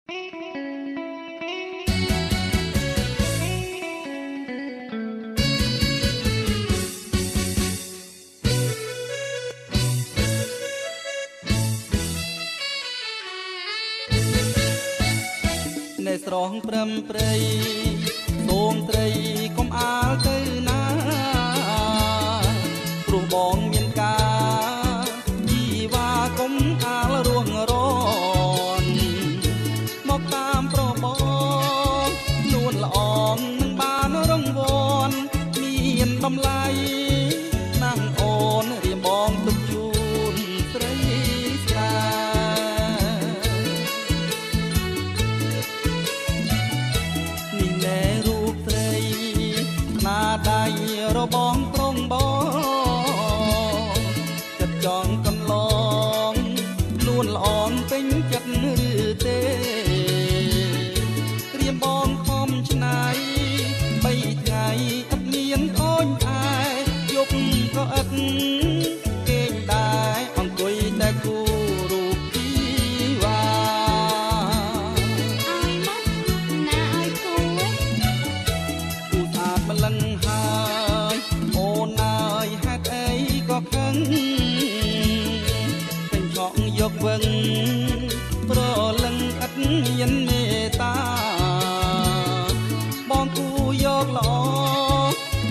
ในស្រស់ព្រឹមព្រៃសូមត្រីកុំអាលទៅណាព្រោះបងមានការជីវ៉ាកុំអាលរួងរនមកតាមប្របងនួនល្អងនឹងបានរង្វាន់មានតម្លៃណាស់អូនរៀបបងទុកជូនស្រីស្រាដៃរបងត្រង់បងចិត្តចង់កន្លងនួនល្អនពេញចិត្តឬទេត្រៀមបងខំឆ្នៃ3ថ្ងៃឥតមានអូនឯយប់ក៏ឥតគេងដែរអង្គុយតែគូរូបជីវ៉ាម្លឹងហើយអូនអើយហេតុអីក៏ខឹងពេញឆក់យកវឹងប្រលឹងឥតមានមេត្តាបងគូយកល្អ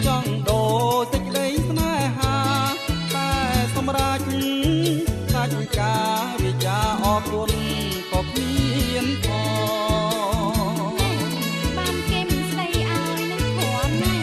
ចង់ដូរសេចក្តីស្នេហាតែសម្រាប់សាច់ការវិចាអរគុណក៏គ្មានផងបានគេមិនស្ដីឲ្យនឹងគ្រាន់ណា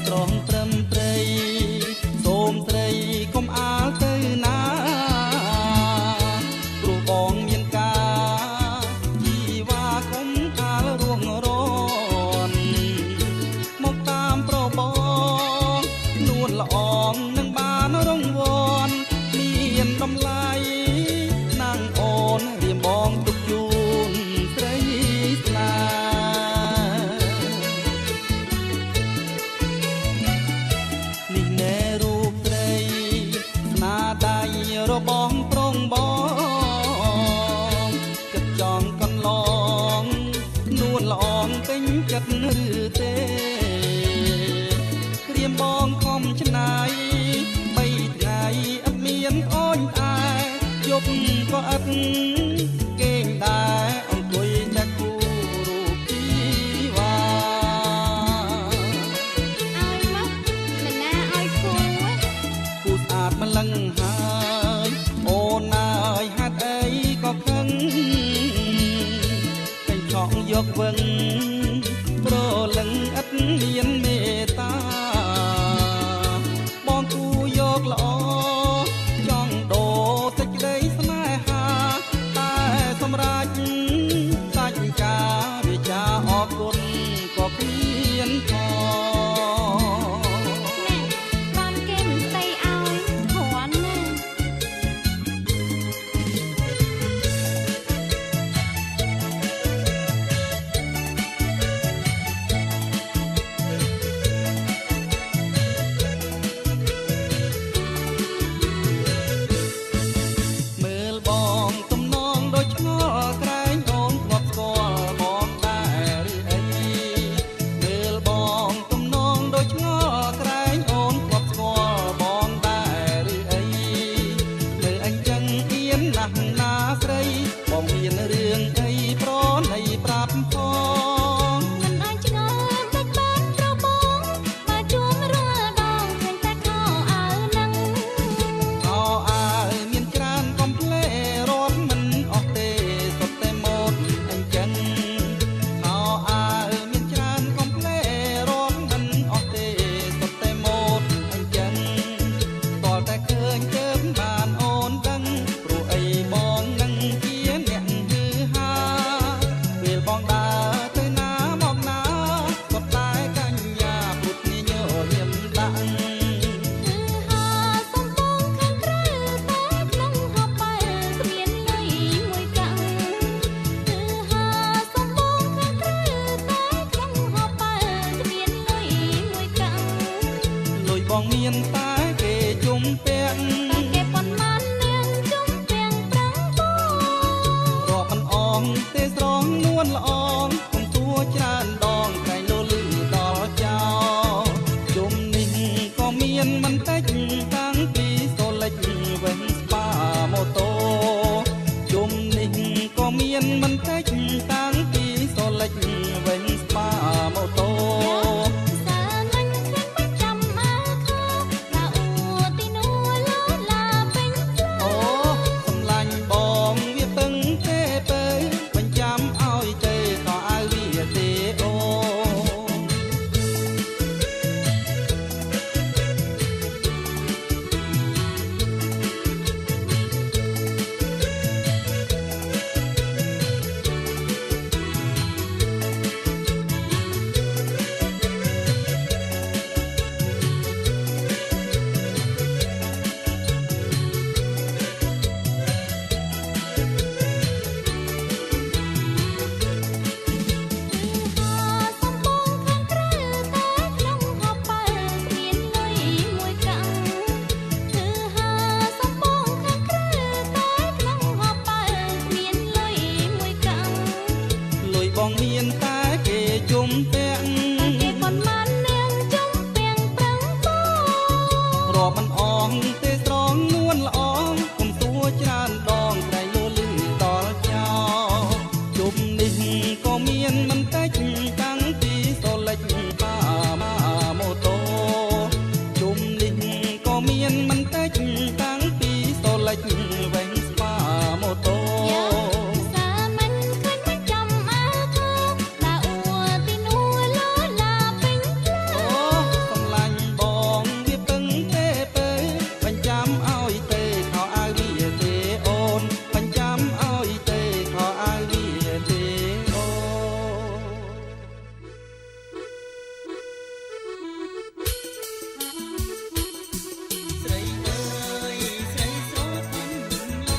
ត្រង់ត្រឹមព្រៃសូមត្រីកុំអាលទៅណាព្រោះបងមានការជីវ៉ាកុំអាលរួងរនមកតាមប្របងនួនល្អងនឹងបានរង្វាន់មានតម្លៃណាងអូនរៀមបងទុកជូនស្រីស្នារបងប្រងបងចិត្តចង់កន្លងនួនល្អងពេញចិត្តឬទេក្រៀមបងខំឆ្នៃ3ថ្ងៃអត់មានអូនឯយប់ក៏ឥតគេងដែរអង្គុយតែគូរូបជីវ៉ាឲ្យមកមិនណាឲ្យគូគូស្អាតម្លឹងហើយអូនអើយហេតុអីក៏ខឹងពេញឆក់យកវឹងប្រលឹងឥតមានមេត្តាបងគូយកល្អចង់ដូរសេចក្តីស្នេហាតែសម្រាប់សាច់ការវិចាអរគុណក៏គ្មានផងបានគេមិនស្ដីឲ្យគ្រាន់ណាមើលបងទំនងដូចឆ្ងល់ក្រែងអូនធ្លាប់ស្គាល់បងដែរឬអីមើលបងទំនងដូចឆ្ងល់ក្រែងអូនធ្លាប់ស្គាល់បងដែរឬអីមើលអញ្ចឹងអៀនណាស់ណាស្រីបងមានរឿងអីប្រណីប្រាប់ផងមិនអាចឆ្ងល់មិនបានប្របងបើជួមរាល់ដងឃើញតែខោអាវនឹងខោអាវមានច្រើនកំភ្លេរាប់មិនអស់ទេសុទ្ធតែម៉ូដអញ្ចឹងខោអាវមានច្រើនកំភ្លេរាប់មិនអស់ទេសុទ្ធតែម៉ូដអញ្ចឹងតលតែឃើញជើងបានអូនដឹងព្រោះអីបង ជុំពាក់ គេប៉ុន្មាននាងជុំពាំងប្រឹងពោ រាប់មិនអងទេស្រងនួនល្អងគុំសួរច្រើនដងក្រែងលលឺដល់ចោជុំនេះក៏មានមិនតិចតាំងពីសូលិចបាម៉ាម៉ូតូជុំនេះក៏មានមិនតិចតាំងពីសូលិចវិញស្បាម៉ូតូ យើងសាមិនឃើញមិនចំអើខោតាអួទីនួលឡាពេញផ្លូ អូ វ សំឡាញ់បងវាពឹងទេពើបញ្ចាំឲ្យទេខោអាវវាទេអូនបញ្ចាំឲ្យទេខោអាវវាទេអូន ស្រីអើយស្រីស្រស់បំឡ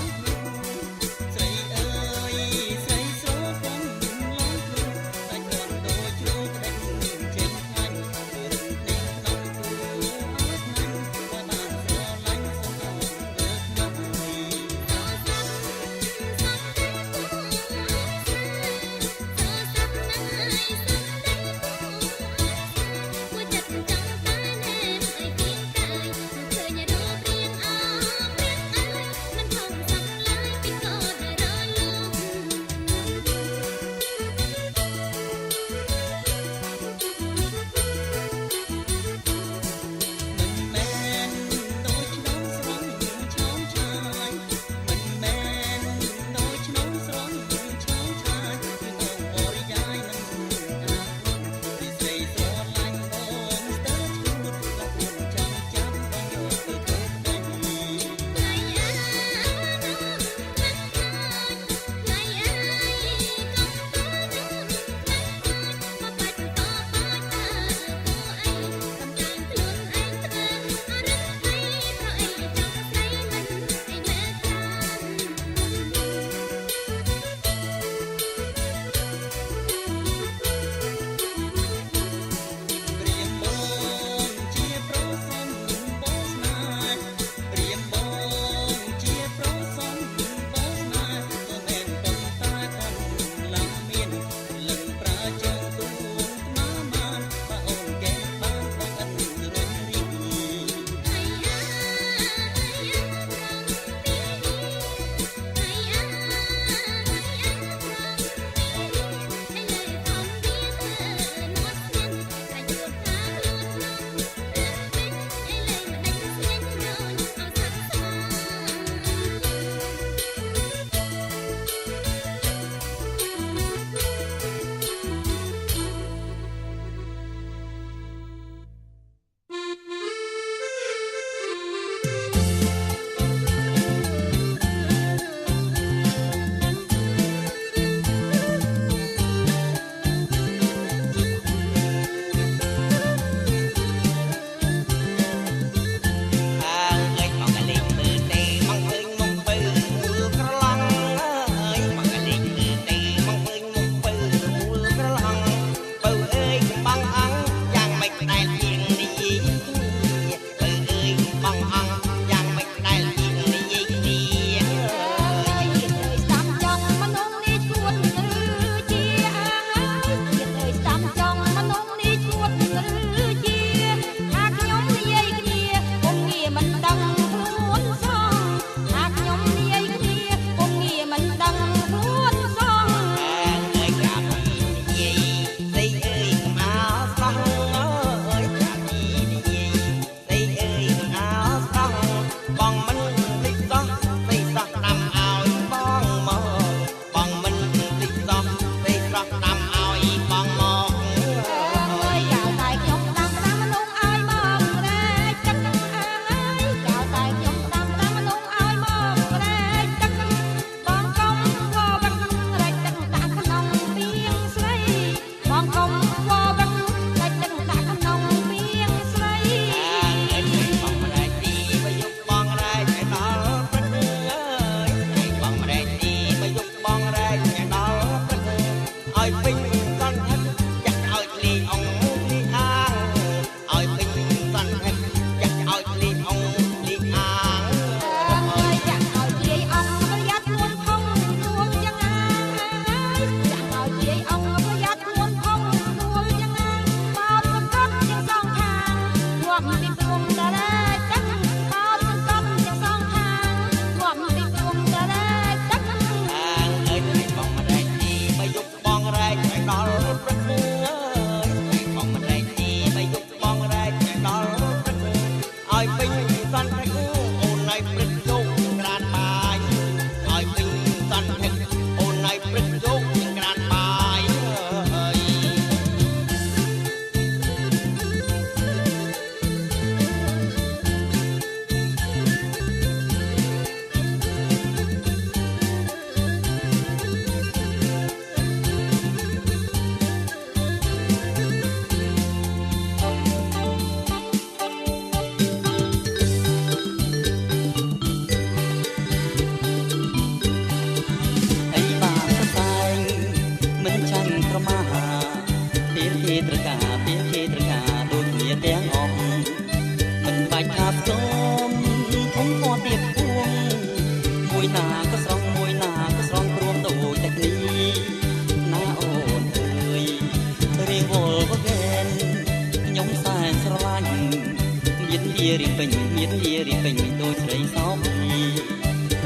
រៀងពេញមានវារៀងពេញដូចស្រីសោភី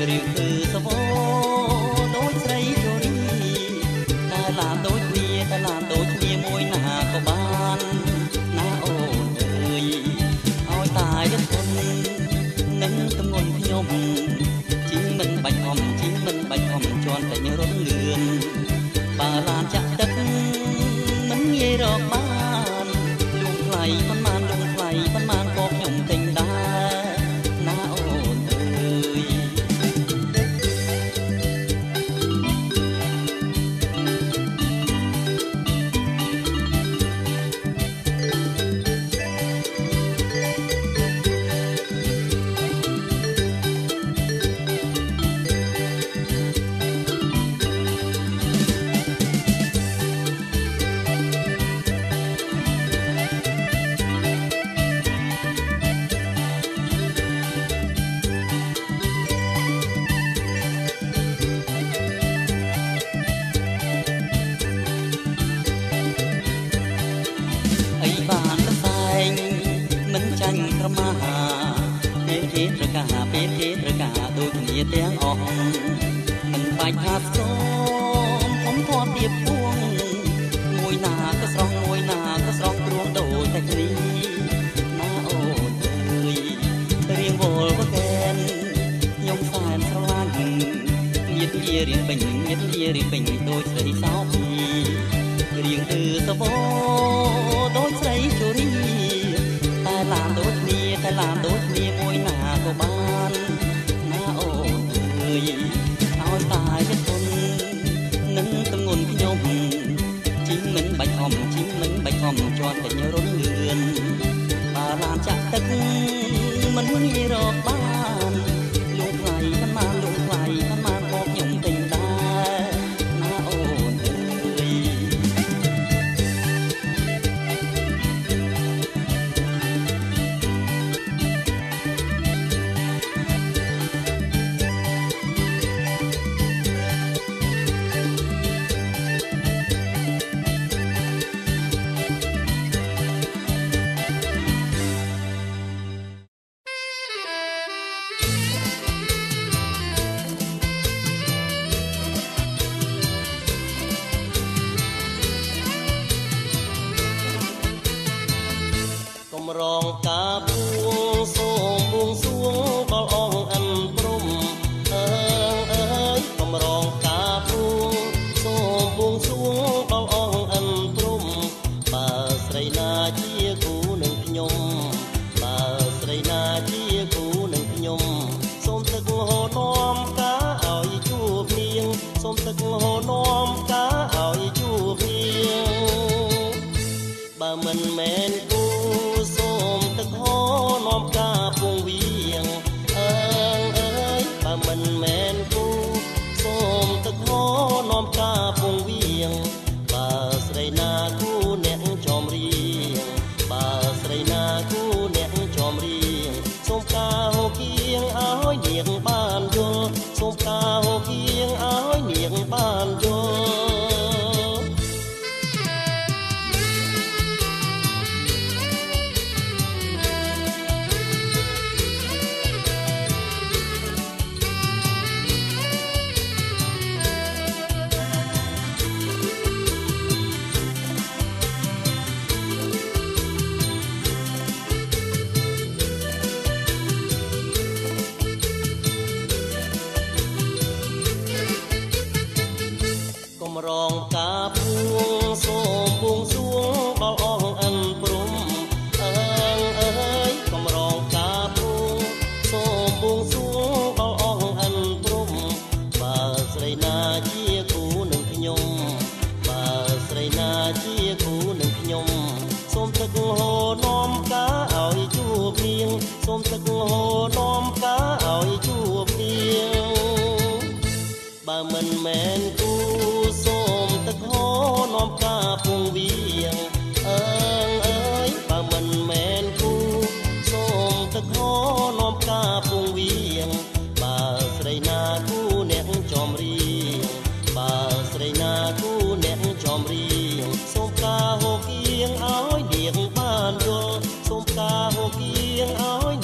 រៀងគឺសវដូចស្រីជូរីតែឡានដូចគ្នាតែឡានដូចគ្នាមួយណាក៏បានណាអូនអើយឲ្យតាយធន់នឹងទំងន់ខ្ញុំជីងមិនបាច់អមជីងមិនបាច់អមជន់តែរត់លឿនបើឡានចាក់ទឹកមិនងាយរកបានលួងថ្លៃប៉ុន្មានលួងថ្លៃប៉ុន្មានក៏ខ្ញុំទិញដែរណាអូនអើយអីបានតែតែងមិនចាញ់ក្រមាពេលគេត្រូវការពេលគេត្រូវការដូចគ្នាទាំងអស់មិនបាច់ថាស្គមខ្ញុំធន់ទៀបពួងមួយណាក៏ស្រស់មួយណាក៏ស្រស់ព្រួងដូចតែគ្នាណាអូនអើយរៀងវល់វកែនខ្ញុំសែនស្រឡាញ់ញាតវារៀងពេញញាតវារៀងពេញដូចស្រីសោភីរៀងគឺសវដូចស្រីជូរីតែឡានដូចគ្នាតែឡានដូចគ្នាមួយណាក៏បានណាអូនអើយឲ្យតាយធន់នឹងទម្ងន់ខ្ញុំជីងមិនបាច់អមជីងមិនបាច់អមជាប់តែរត់លឿនបើឡានចាក់ទឹកមិនងាយរកបានលួងថ្លៃប៉ុន្មានលួងថ្លៃប៉ុន្មានក៏ខ្ញុំទិញដែរណាអូនអើយ รองกาบวงសូមបួងសួងដល់អង្គអិនព្រំអើយកំរងកាបួងសូមបួងសួងដល់អង្គអិនព្រំបើស្រីណាជាគូនឹងខ្ញុំបើស្រីណាជាគូនឹងខ្ញុំសូមទឹកហូរនាំកាឲ្យជួបនាងសូមទឹកហូរនាំកាឲ្យជួបនាងបើមិនមែនគូសូមទឹកហូរនាំកាពងវៀងអើយបើមិនមែនគូសូមទឹកហូរនាំកាពងវៀងបើស្រីណាគូអ្នកចំរៀងបើស្រីណាគូអ្នកចំរៀងសូមការហូគៀងឲ្យនាងបានយល់សូមការហូគៀងឲ្យនាងបានយល់រងកាបួងសូមបួងសួងដល់អង្គអិនព្រំអើយកំរងកាបួងសូមបួងសួងដល់អង្គអិនព្រំបើស្រីណាជាគូនឹងខ្ញុំបើស្រីណាជាគូនឹងខ្ញុំសូមទឹកហូរនាំកាឲ្យជួបនាងសូមទឹកហូរនាំកាឲ្យជួបនាងបើមិនមែនគូសូមទឹកហូរនាំកាពងវៀងអើយបើមិនមែនគូសូមទឹកហូរនាំកាពងវៀងបើស្រីណាគូអ្នកចំរៀងបើស្រីណាគូអ្នកចំរៀងសូមការហូគៀងឲ្យនាងបានយល់សូមការហូគៀងឲ្យ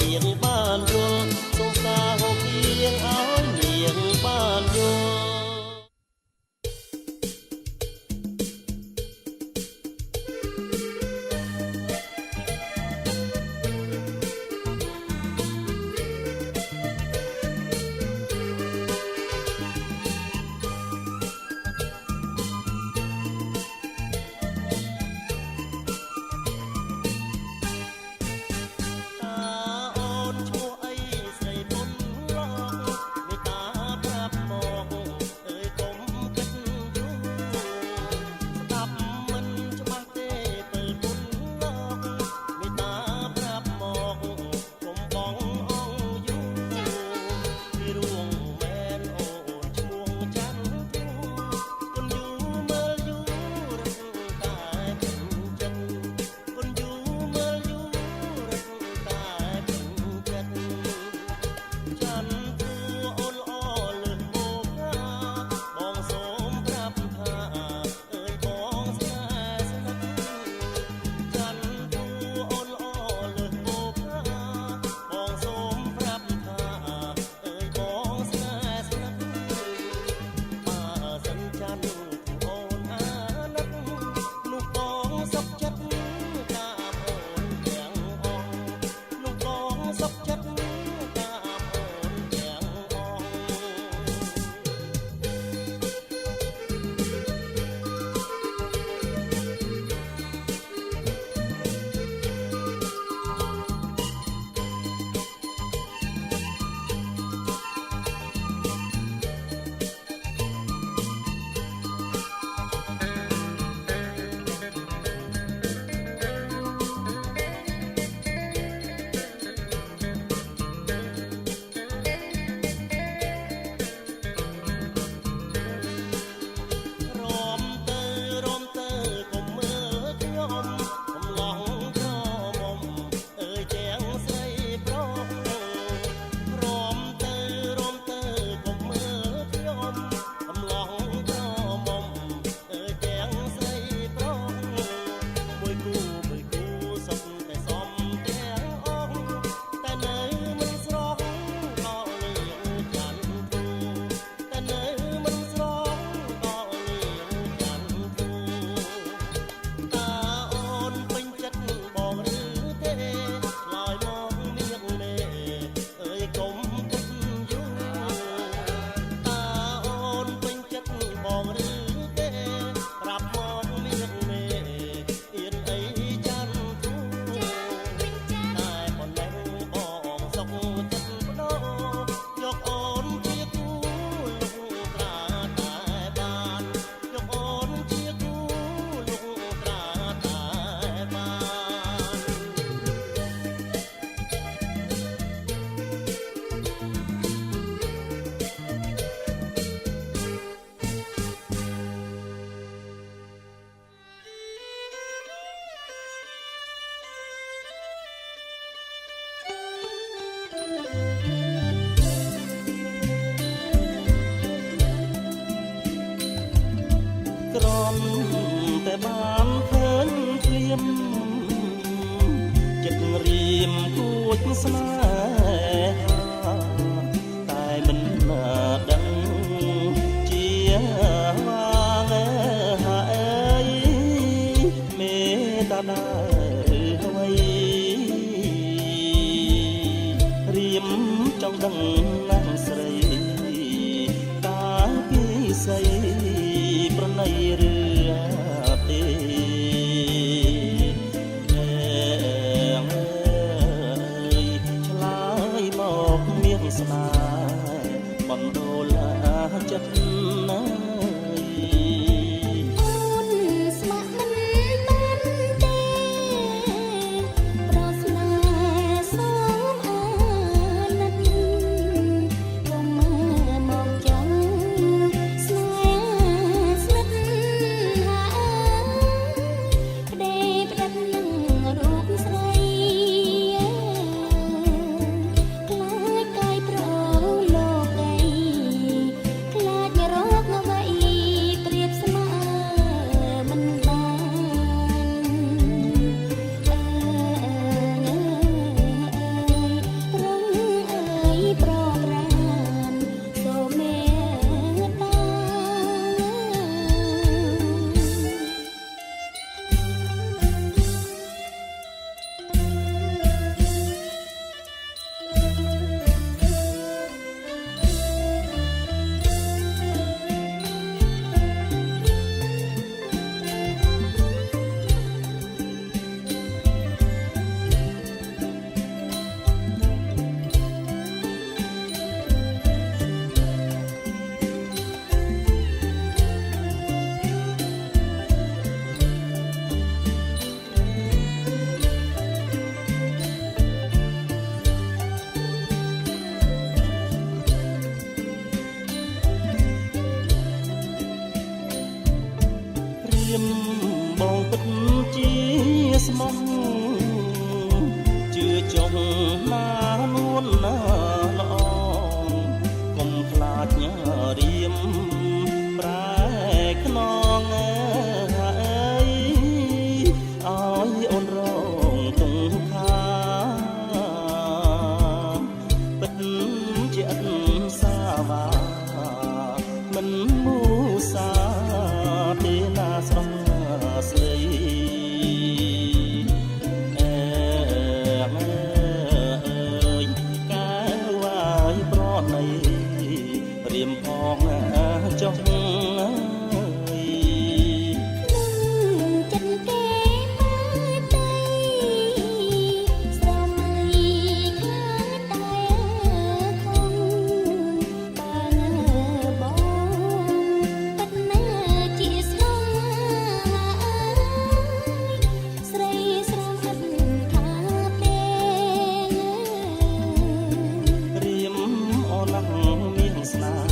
ន់តែបានឃើញភ្លាមចិត្តរៀមគួចស្នេហាតែមិនដឹងជាវាងហើយមេតាដែរអ្វីរៀមចង់ដឹងណាស់ស្រីតាពីស្អីប្រណីឬទេឆ្លើយមកមានស្នាបណ្ដូលចិត្តណាអូនស្ម័គ្រមិនបានទេប្រស្នេហ៍សូមអាណិតកុំមកចាំស្នេហ៍ស្និទ្ធហើយផ្ដេផ្ដាត់នឹងរូបស្រីខ្លាចកាយប្រលោកីខ្លាចរកអ្វីប្រៀបស្មើមិនបានរងអើយប្រប្រានសូមមេត្តា រៀមបងពិតជាស្មោះជឿចុះណានួនណាល្អកុំខ្លាចញ៉ារៀមប្រែខ្នងហើយឲ្យអូនរងទងខាពិតជាអត់សាវាមិនមូសាទេណាស្រស់ស្រីអើយកែវ៉ាយប្រណីរៀមផងចុះចិត្តគេមកទៅស្រមៃខ្លាចតែខំបានបងពិតណាជាស្មោះស្រីស្រមឥតថាទេ រៀមអូនណាស់មានស្នេហ៍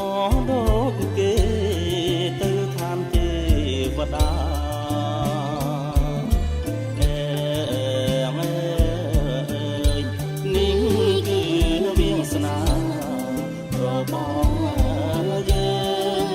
អូដូចគេទៅឋានទេវតានេះគឺវាសនារបស់យើង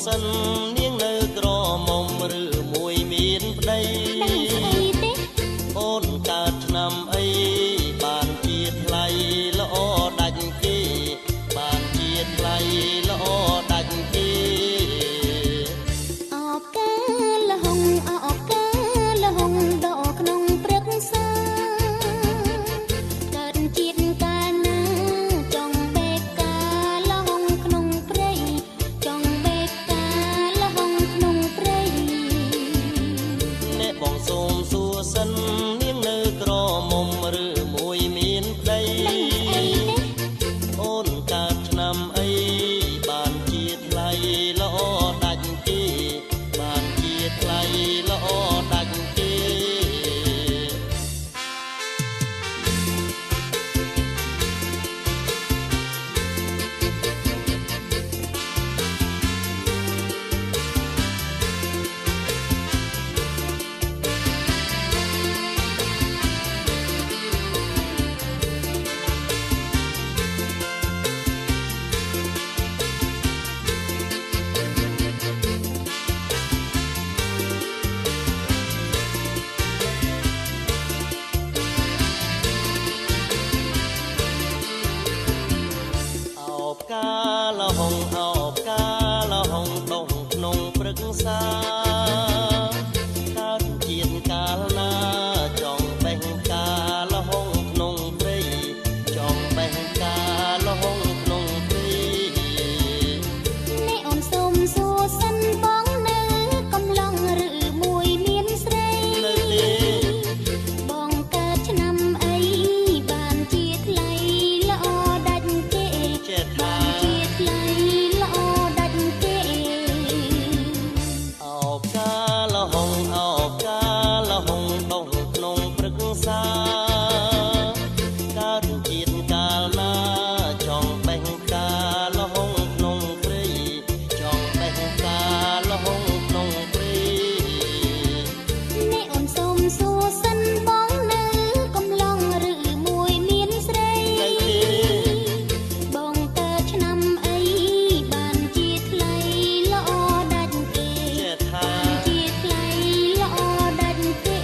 សិននាងនៅក្រមុំឬមួយមានប្តី ដឹងស្អីទេ អូនកើតឆ្នាំអីបានជាថ្លៃល្អដាច់គេបានជាថ្លៃល្អដាច់គេ អបកាលហុងអបកាលហុងដកក្នុងព្រឹក្សាកើតជាតិកាលណាចង់បេកកាលហុងក្នុងព្រៃចង់បេកកាលហុងក្នុងព្រៃ អ្នកបងសូមសួរសិននាងនៅក្រមុំឬមួយមានប្តី ដឹងស្អីទេ អូនកើតឆ្នាំអីបានជាថ្លៃល្អដាច់គេបានជាថ្លៃល្អដាច់គេ អោបកាលហុងអោបកាលហុងដងក្នុងព្រឹក្សាកើតជាតិកាលណាចង់បេះកាលហុងក្នុងព្រៃចង់បេះកាលហុងក្នុងព្រៃ អ្នកអូនសូមសួរសិនបងនៅកំឡុងឬមួយមានស្រី នៅទេ បងកើតឆ្នាំអីបានជាថ្លៃល្អដាច់គេ ចេះថា ជាថ្លៃល្អដាច់គេ អោបកាលហុងអោបកាលហុងដងក្នុងព្រឹក្សាកើតជាតិកាលណាចង់បេះកាលហុងក្នុងព្រៃចង់បេះកាលហុងក្នុងព្រៃ អ្នកអូនសូមសួរសិនបងនៅកំឡុងឬមួយមានស្រី នៅទេ បងកើតឆ្នាំអីបានជាថ្លៃល្អដាច់គេ ចេះថា ជាថ្លៃល្អដាច់គេ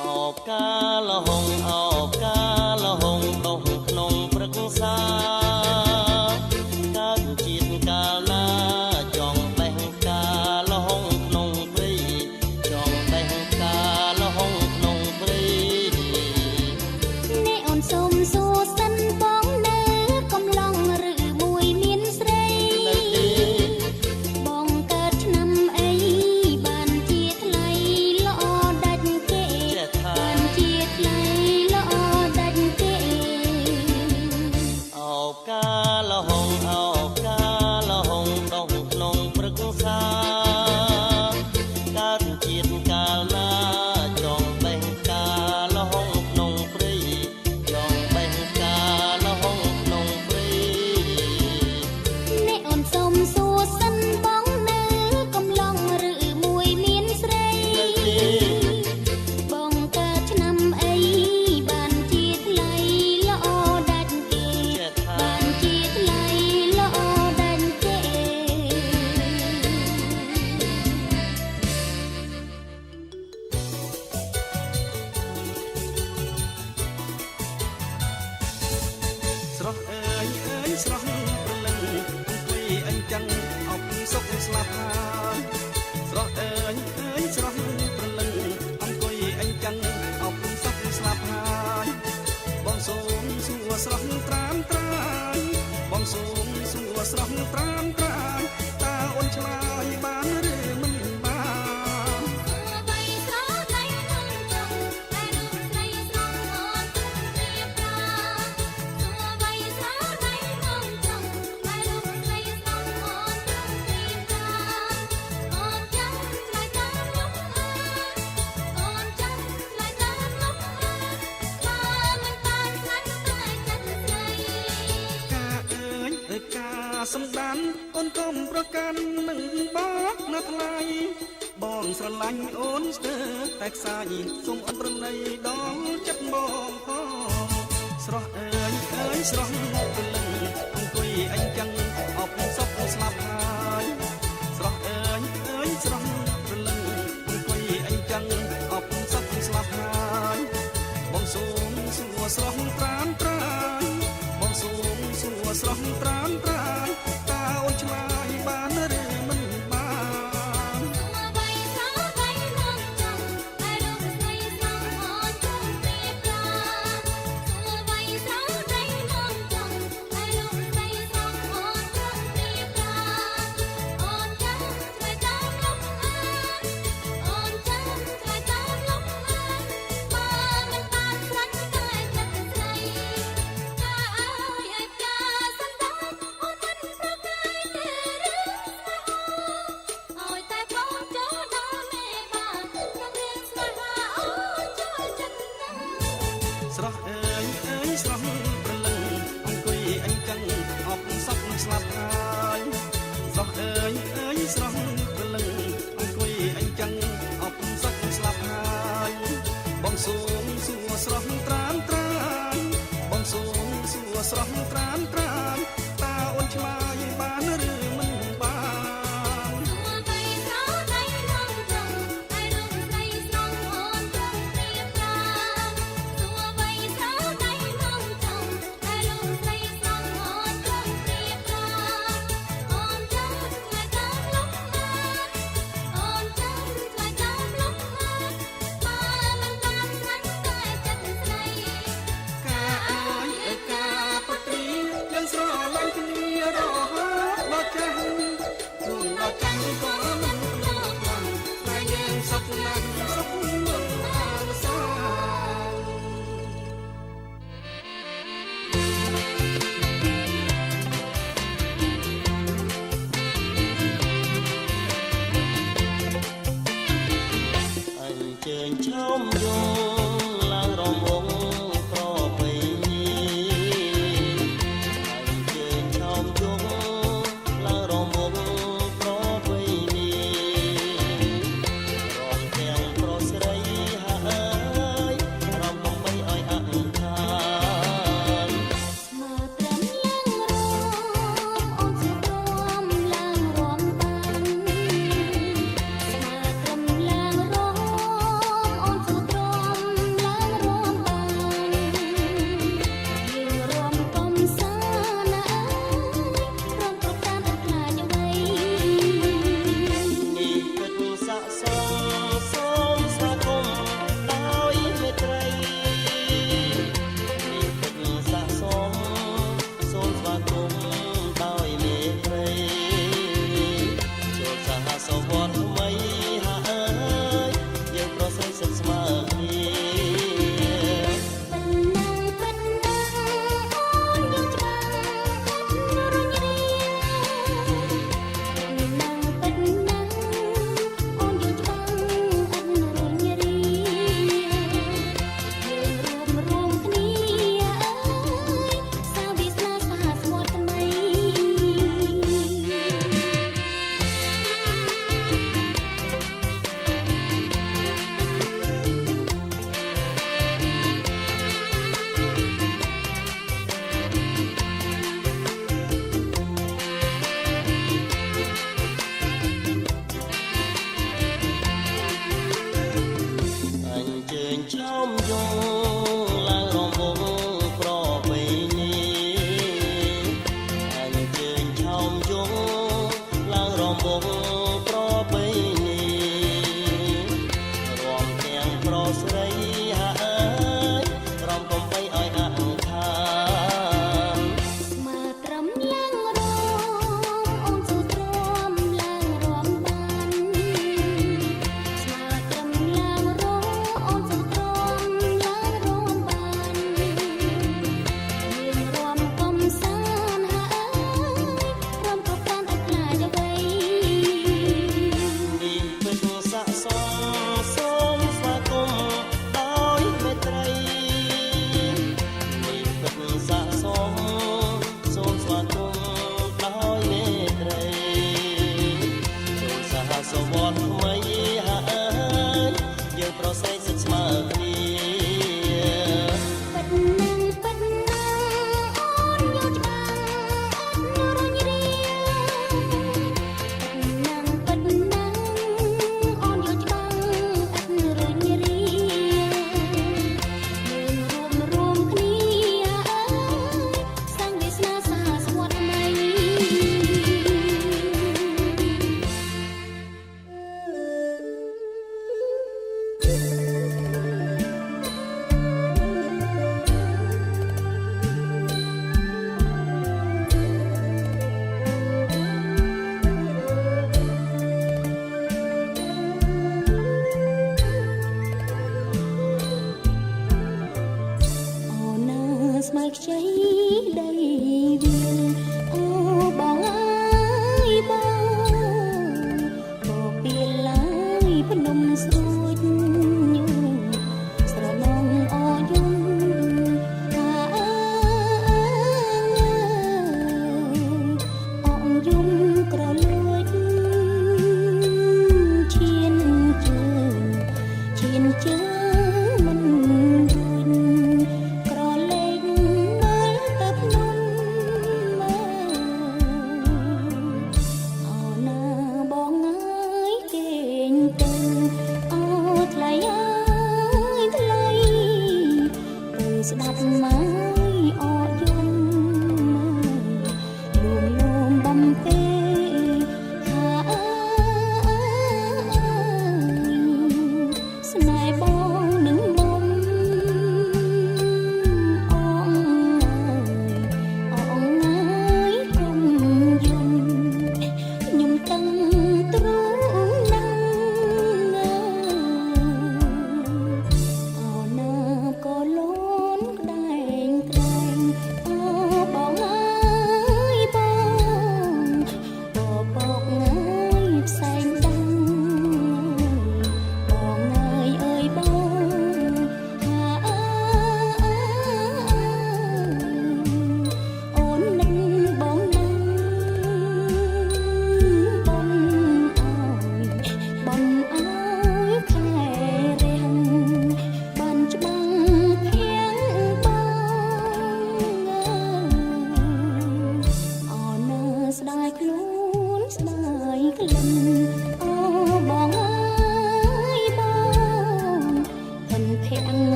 អោបកាលហុងអោបកាលហុងដងក្នុងព្រឹក្សាកើតជាតិកាលណាចង់បេះកាលហុងក្នុងព្រៃចង់បេះកាលហុងក្នុងព្រៃ អ្នកអូនសូមសួរសិនបងនៅកំឡុងឬមួយមានស្រី នៅទេ បងកើតឆ្នាំអីបានជាថ្លៃល្អដាច់គេ ចេះថា បានជាថ្លៃល្អដាច់គេ អោបកាលហុងអោបកាលហុងដងក្នុងព្រឹក្សាកើតជាតិកាលណាចង់បេះកាលហុងក្នុងព្រៃចង់បេះកាលហុងក្នុងព្រៃ អ្នកអូនសូមសួរសិនបងនៅកំឡុងឬមួយមានស្រី នៅទេ បងកើតឆ្នាំអីបានជាថ្លៃល្អដាច់គេ ចេះថា បានជាថ្លៃល្អដាច់គេ ស្រស់អើយអើយស្រស់ប្រលឹងអង្គុយអញ្ចឹងអប់សុខស្លាប់ហើយស្រស់អើយអើយស្រស់ប្រលឹងអង្គុយអញ្ចឹងអប់សុខស្លាប់ហើយបងសូមសួរស្រស់ត្រាំត្រាយបងសូមសួរស្រស់ត្រាំត្រាយតើអូនឆ្លើយបានឬមិនបាន បីស្រស់ដៃក្នុងចង់តែរូបស្រីស្រស់អូនព្រៀបប្រា សំដានអូនកុំប្រកាន់នឹងបោកណាថ្លៃបងស្រឡាញ់អូនស្ទើរតែខ្សាយសូមអត់ប្រណីដល់ចិត្តបងផងស្រស់អើយអើយស្រស់ព្រលឹងអង្គុយអញចឹងអបសពស្លាប់ហើយស្រស់អើយអើយស្រស់ព្រលឹងអង្គុយអញចឹងអបសពស្លាប់ហើយបងសូមសួរស្រស់ត្រានត្រាយបងសូមសួរស្រស់ត្រានត្រាយតើអូនឆ្លើយបានឬមិនបាន ស្រស់អើយអើយស្រស់ព្រលឹងអង្គុយអញចឹងអបសពស្លាប់ហើយស្រស់អើយអើយស្រស់ព្រលឹងអង្គុយអញចឹងអបសពស្លាប់ហើយបងសូមសួរស្រស់ត្រានត្រានបងសូមសួរស្រស់ត្រានត្រានតើអូនឆ្លើយបានឬមិនបាន យើង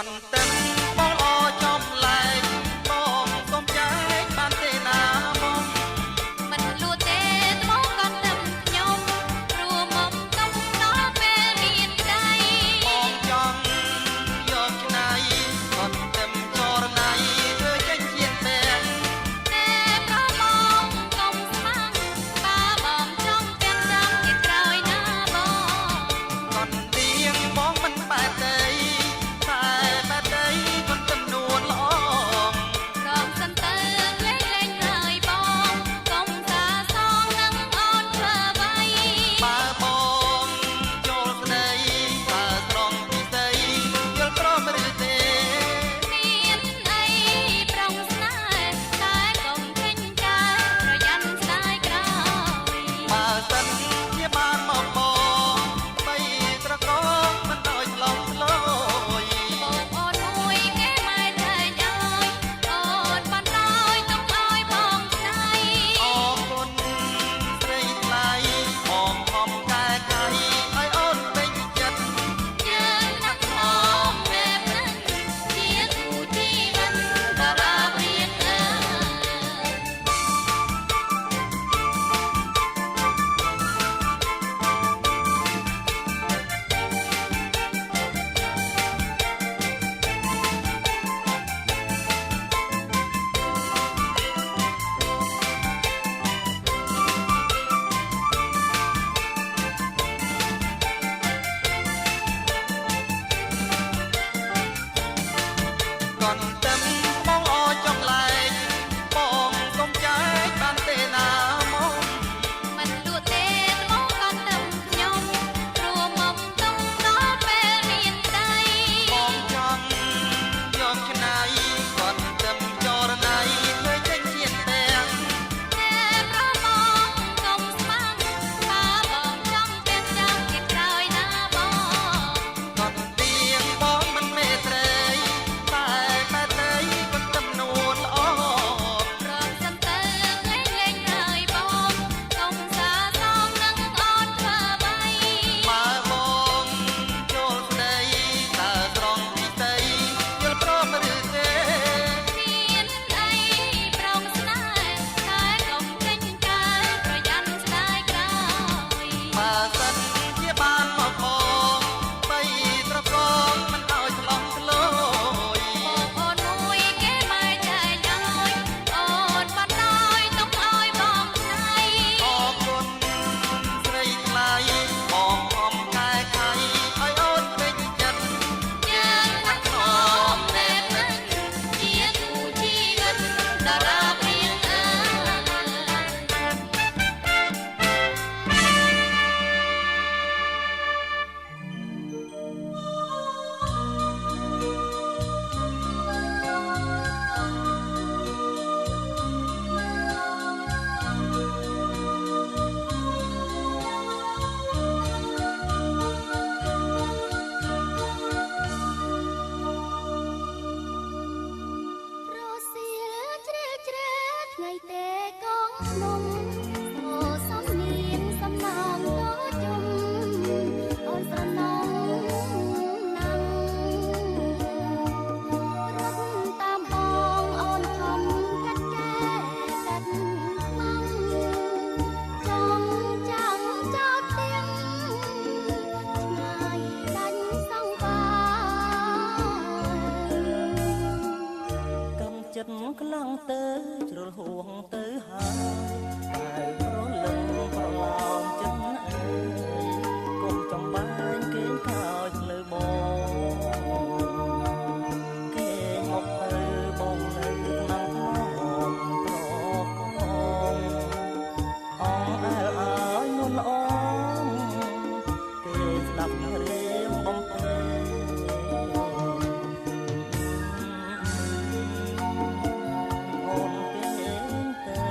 នទឹមបងអចំលែងបងសុំចែកបានទេណាបង មិនលួចទេត្បូងកត់ទឹកខ្ញុំព្រោះមកទុំដល់ពេលមានក្តី បងចង់យកឆ្នៃកត់ទឹមចរណៃធ្វើចេញជាទាំង តែប្របងកុំស្មាំងបើបងចង់ទាំងចាំជាក្រោយណាបង កត់ទៀងបងមិនបែកទេតែបែកទេកត់ទឹមនួនល្អ រងសិនទៅលេងលេងហើយបងកុំសាសងនឹងអូនធ្វើអ្វី បើបងចូលស្ដីបើត្រង់ពីស្ដីយល់ព្រមឬទេ មានអីប្រងស្នេហ៍តែកុំចេញចាប្រយ័ត្នស្ដាយក្រោយ បើសិនជាបានមកបងបីត្រកងមិនឲ្យឆ្លងឆ្លោយ បងអូនមួយគេមិនតែញ៉យអូនបានដោយទុំឲ្យបងស្ដី អរគុណស្រីថ្លៃបងខំកែខៃឲ្យអូនពេញចិត្ត យើងណាត់ផងបែបហ្នឹងជាគូជីវិតតារាព្រៀងអើយ កន់ទឹមបងអចំលែងបងសុំចែកបានទេណាមក មិនលួចទេត្បូងកត់ទឹកខ្ញុំព្រោះមកទុំដល់ពេលមានក្តី បងចង់យកឆ្នៃកន់ទឹមចរណៃធ្វើចេញជាទាំង តែប្របងកុំស្មាំងបើបងចង់ទាំងចាំជាក្រោយណាបង កត់ទៀងបងមិនមេត្រីតែបែកទេកត់ទំនួនល្អ រងសិនទៅលេងលេងហើយបងកុំសាសងនឹងអូនធ្វើអ្វី បើបងចូលស្ដីតើត្រង់ពីស្ដីយល់ព្រមឬទេ មានអីប្រងស្នេហ៍តែកុំចេញកាប្រយ័ត្នស្ដាយក្រោយ បើសិនជាបានមកបងបីត្រកងមិនឲ្យឆ្លងឆ្លោយ បងអូនមួយគេមិនតែញ៉យអូនបានដោយទុំឲ្យបងស្ដី អរគុណស្រីថ្លៃបងខំកែខៃឲ្យអូនពេញចិត្ត យើងណាត់ផងបែបហ្នឹងជាគូជីវិតតារាព្រៀងអើយ រសៀលជ្រែជ្រែថ្ងៃទេកងភ្នំអូសំនៀងសំណងតជុំអូនស្រណងណាំរត់តាមបងអូនខំកាត់កែកាត់ខ្មាំងចង់ចាំចោលទៀងឆ្ងាយដាច់សង្វា កំចិត្តខ្លាំងទៅជ្រុលហួងទៅហើយតែប្រលឹងប្រឡោមចិត្តអើយកុំចំបាញ់គេខោចលើបងគេមកទៅបងនៅក្នុងថ្នមត្រកងអងអើឲ្យនួនល្អគេស្ដាប់រៀងបំពេ អូនគេ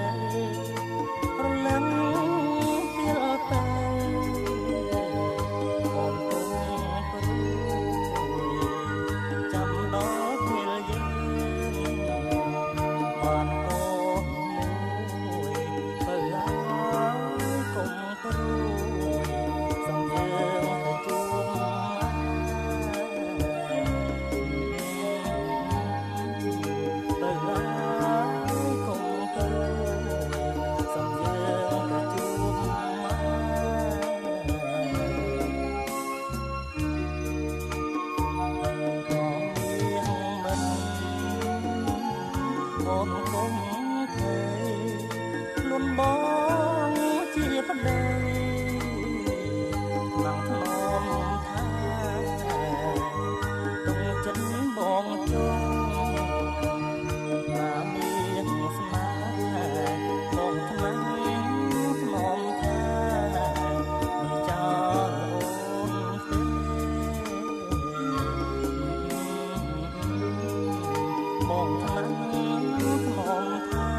បងថ្នាំហងថា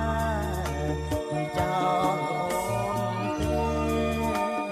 មិនចោលអូនទេ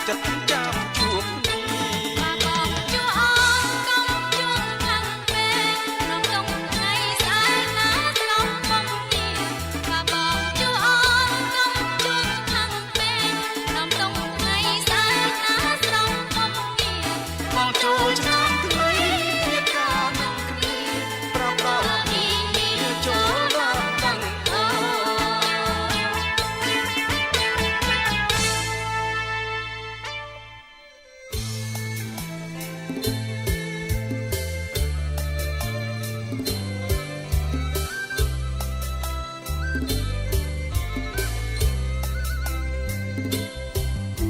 ចិត្តចាំជួបគ្នា បងជួអងកំជួងខាងពេលក្នុងដងថ្ងៃស្អែកណាស្រស់បំនីបងជួអងកំជួងខាងពេលក្នុងដងថ្ងៃស្អែកណាស្រស់បំនី បងចូលឆ្នាំថ្មីភាពការនឹងគ្នាប្រាប់ដល់គ្នាចូលដល់តាំងអូ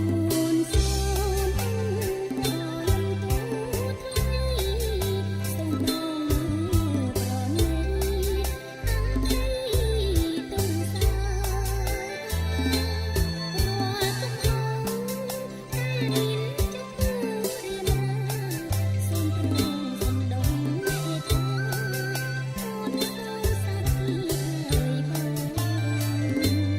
មួនសូនត្រលឹមទូថ្លៃសូមប្រណីអង្ខីទុំសារាល់កំហុសតែមានចិត្តព្រានាសូមប្រងសំដងជាថាអូនសូមសាទីហើយបង ម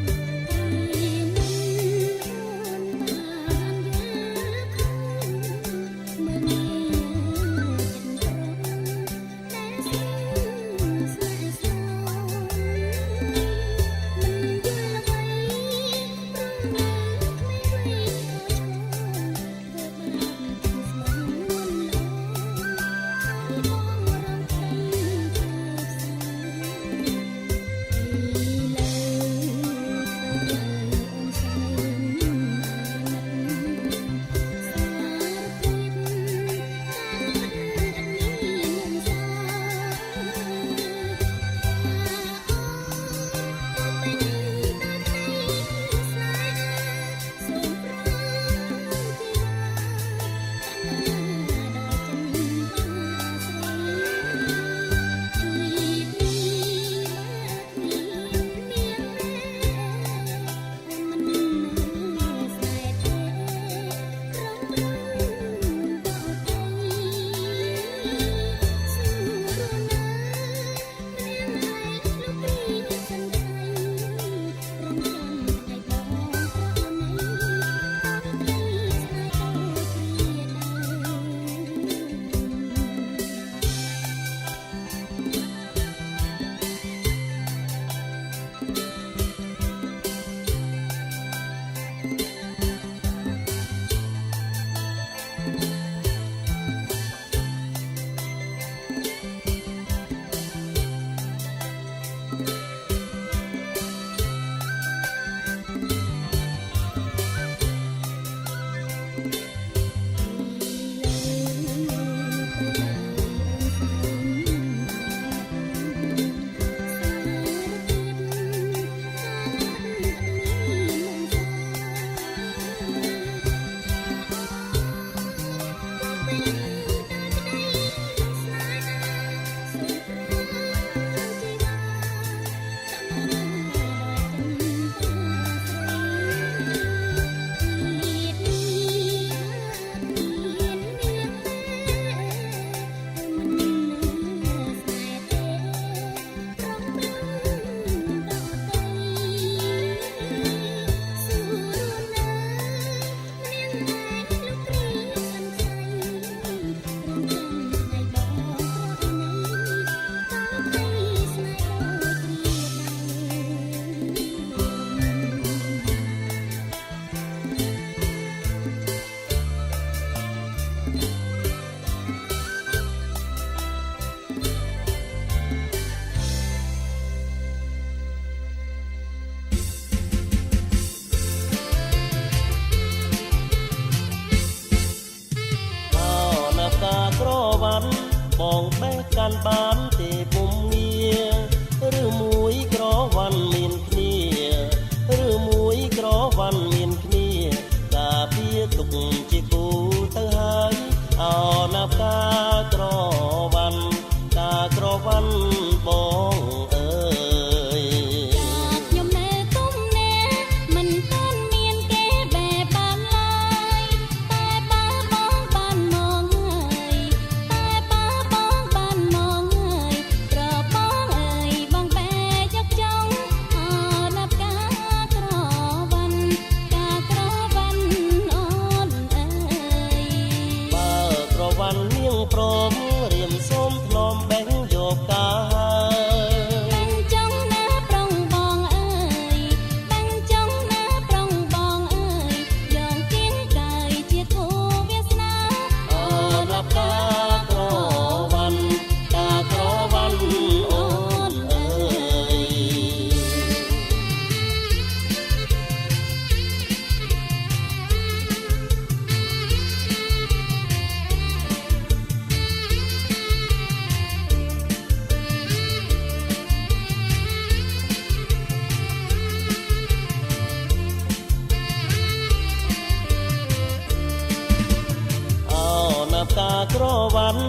កាក្រវ៉ាន់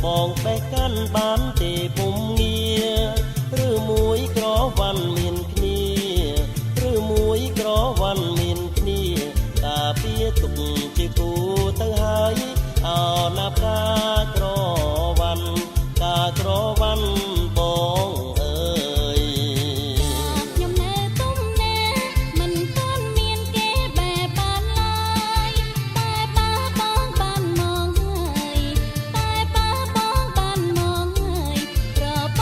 បងបេះកាន់បានទេពុំងារឬមួយក្រវ៉ាន់មានគ្នាឬមួយក្រវ៉ាន់មានគ្នាតាពីទុកជាគូទៅហើយអោណាប់កាក្រវ៉ាន់កាក្រវ៉ាន់បងអើយ ខ្ញុំនៅទុំណែមិនទាន់មានគេបែបបានឡើយតែប៉ះបងបានមកហើយតែប៉ះបងបានមកហើយប្រព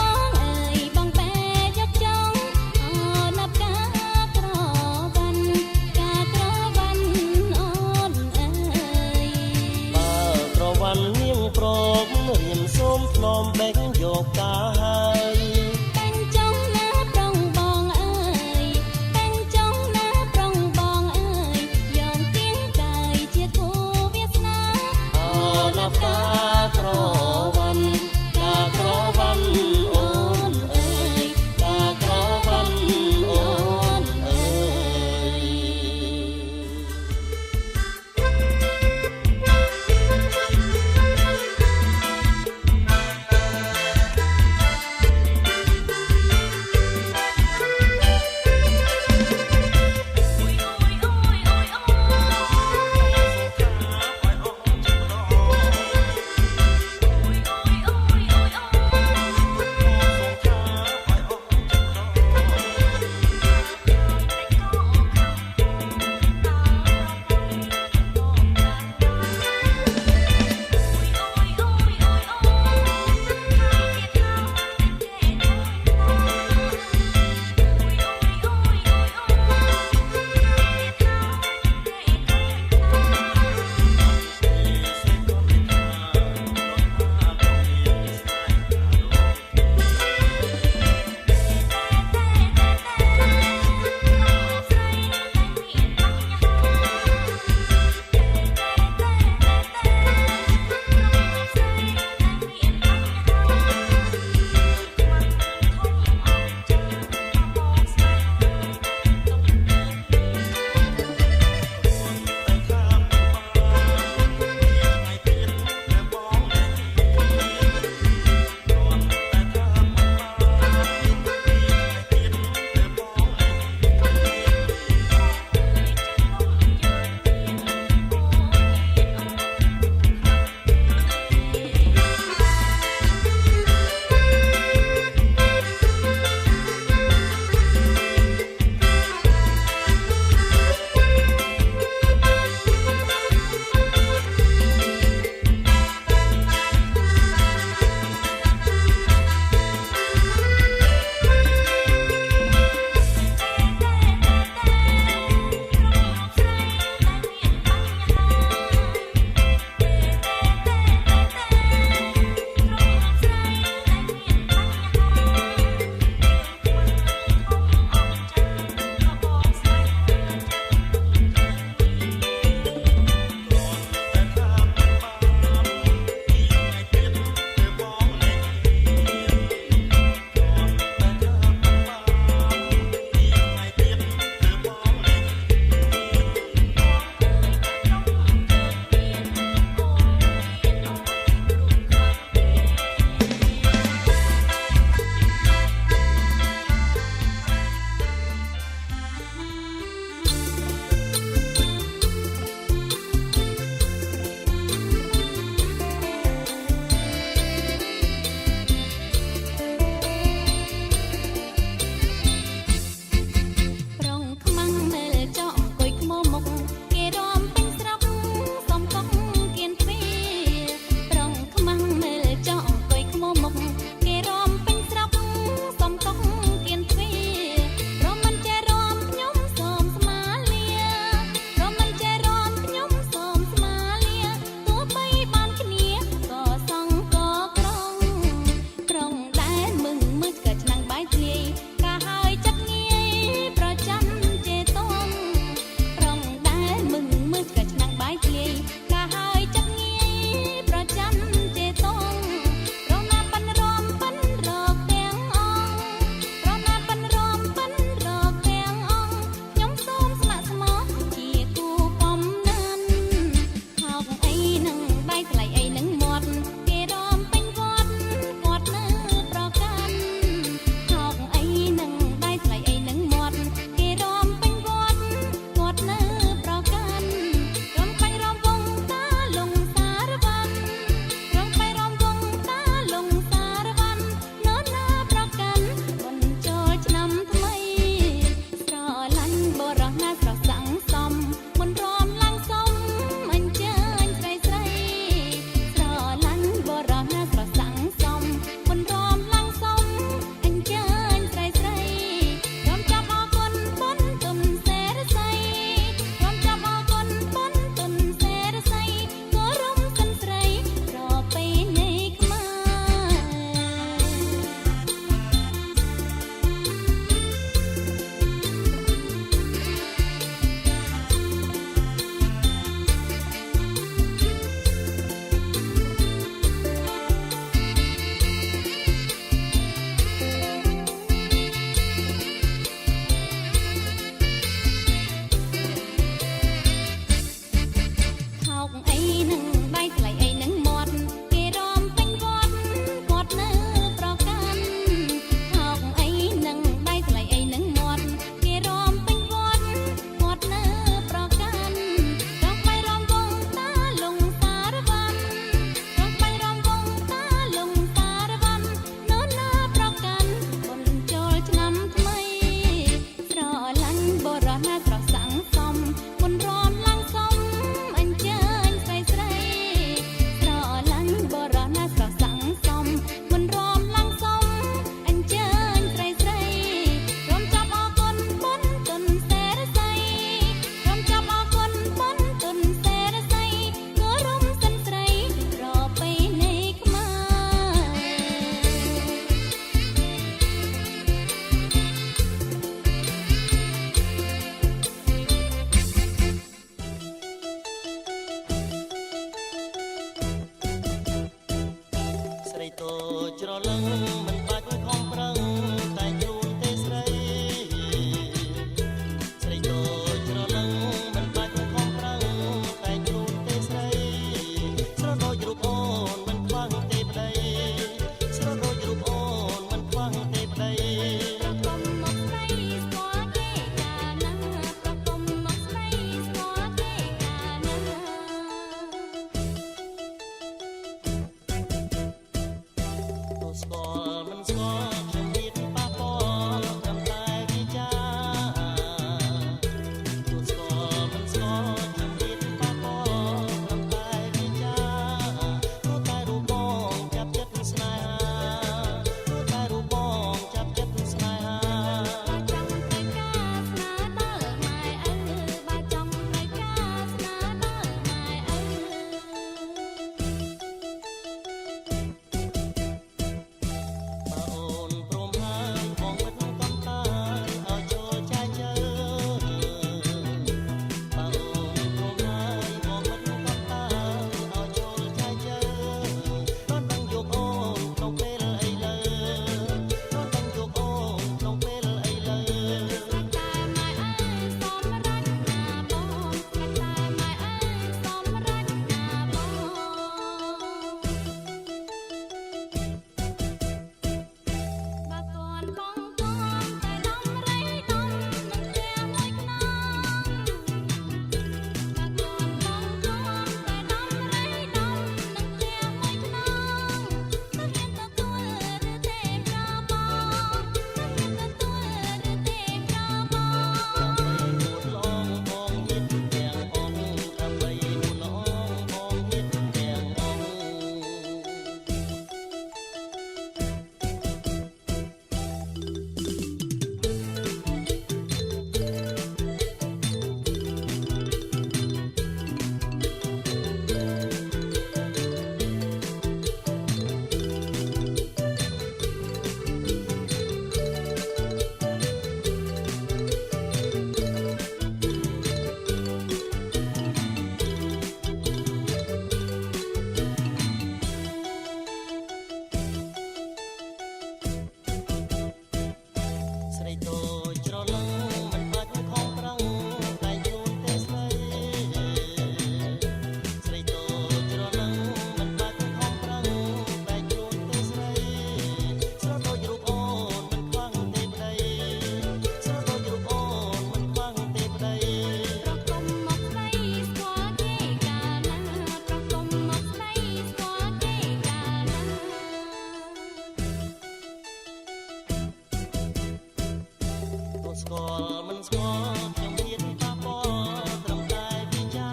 ស្គាល់ខ្ញុំមានប៉ះពាល់ត្រឹមតែវិញ្ញា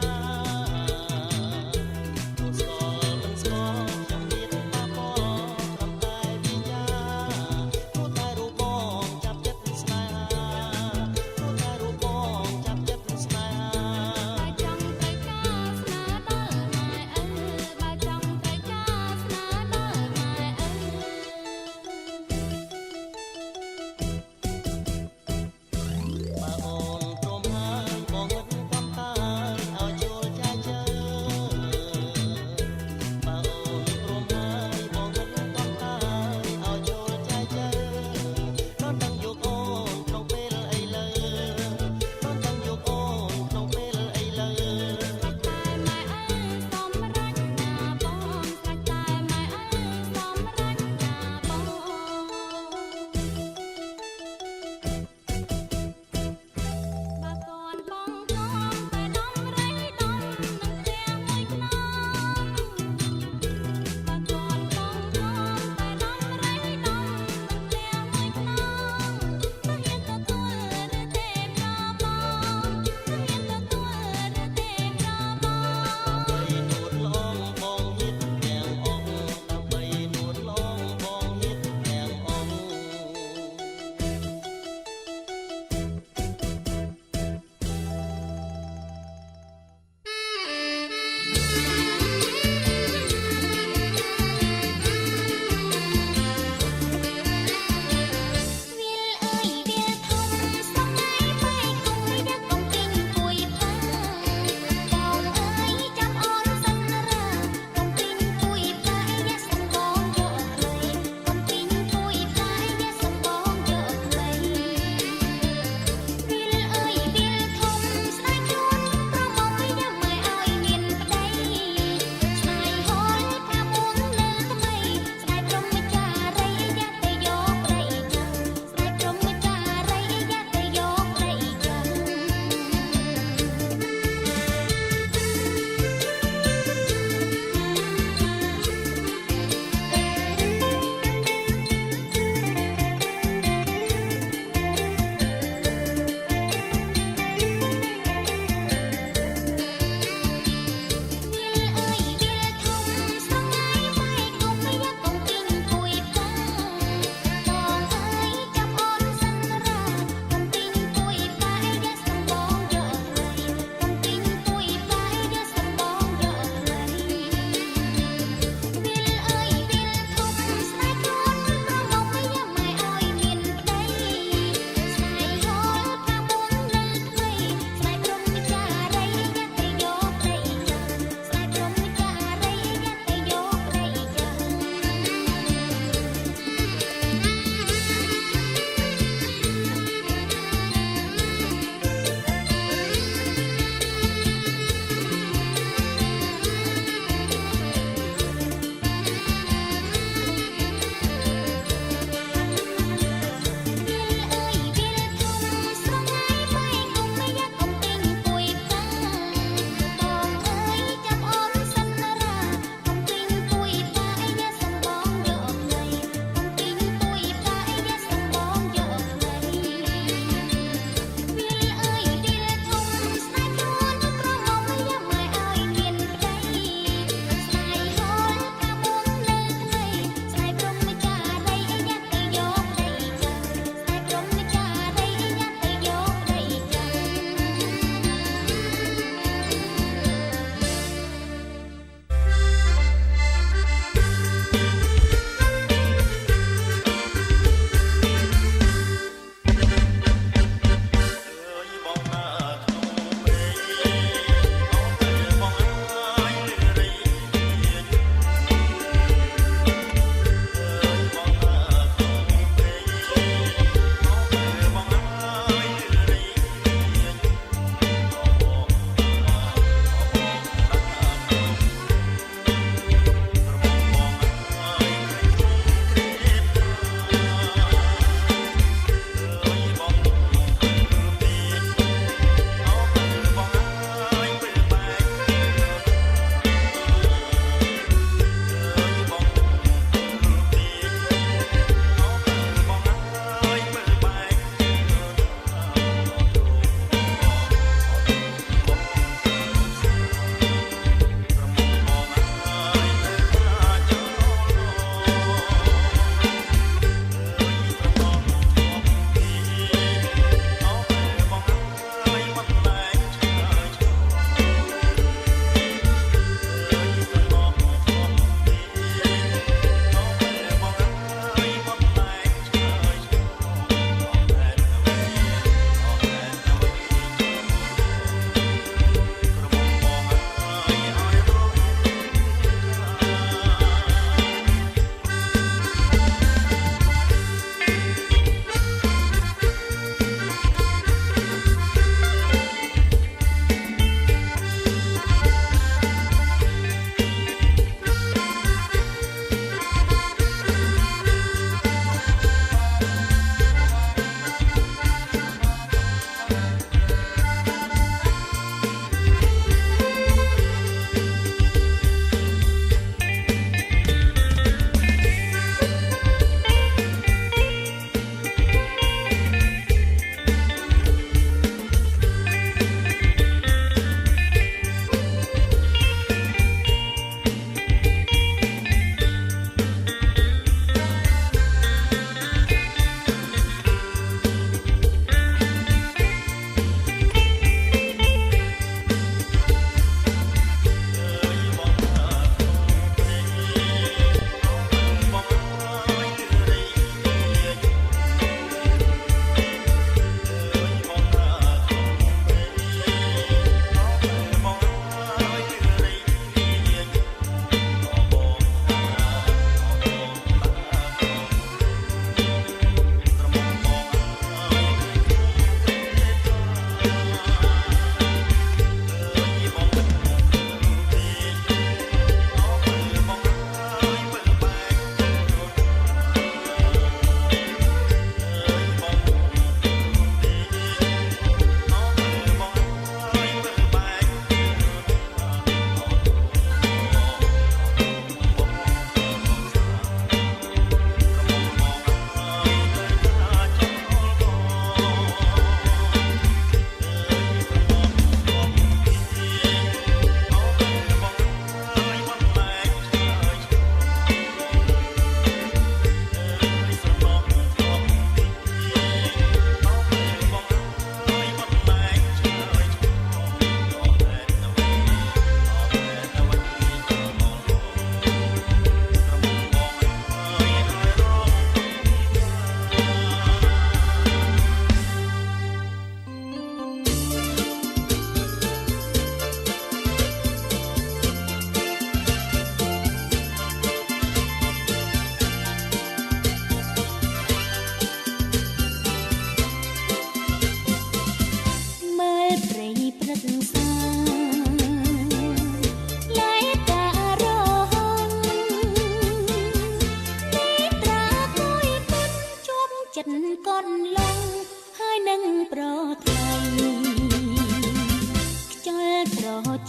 ស្គាល់មិនស្គាល់ខ្ញុំមានប៉ះពាល់ត្រឹមតែវិញ្ញាព្រោះតែរូបបងចាប់ចិត្តស្នេហាព្រោះតែរូបបងចាប់ចិត្តស្នេហា បើចង់ត្រូវការស្នាដល់ម៉ែអើបើចង់ត្រូវការស្នាដល់ម៉ែអើ បើអូន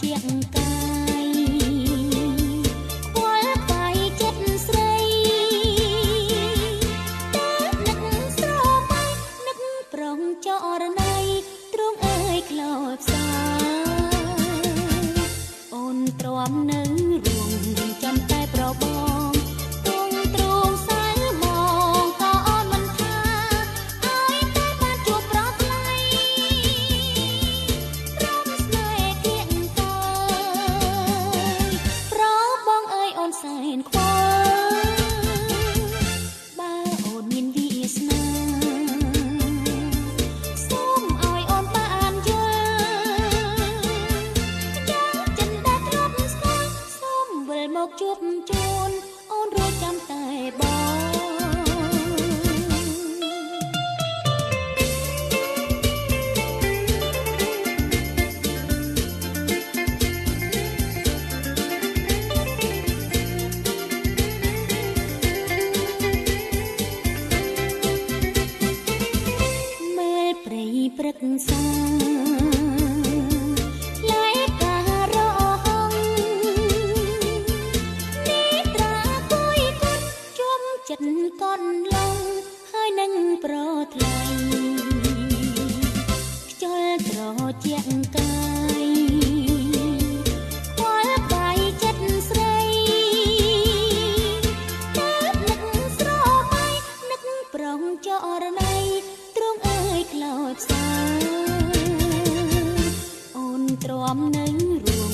ជាកាយខ្វល់កាយចិត្តស្រីតែនឹកស្រមៃនឹកប្រងចរណៃទ្រង់អើយខ្លោចផ្សាអូនទ្រាំនៅរួងចាំតែប្របងទ្រង់ទ្រង់សៅមកក៏អូនមិនថាឲ្យតែបានជួបប្រថ្លៃរំស្នេហ៍គៀងកាយប្របងអើយអូនសែនខ្វល់បើអូនមានវាសនាសូមឲ្យអូនបានយល់យ៉ាងចិនដែលទ្រាំស្គាល់សូមវិលមកជួបជូនអូនរួចចាំតែបង មេព្រៃព្រឹក្សាលែកការរហងនេះត្រាគួយកត់ជុំចិត្តកន់ឡងហើយនឹងប្រថ្លៃខ្ជិលត្រជាក់កាយខ្វល់កាយចិត្តស្រីតែនឹកស្រមៃនឹកប្រងចរណៃទ្រង់អើយខ្លោចផ្សាអូនទ្រាំនៅរួង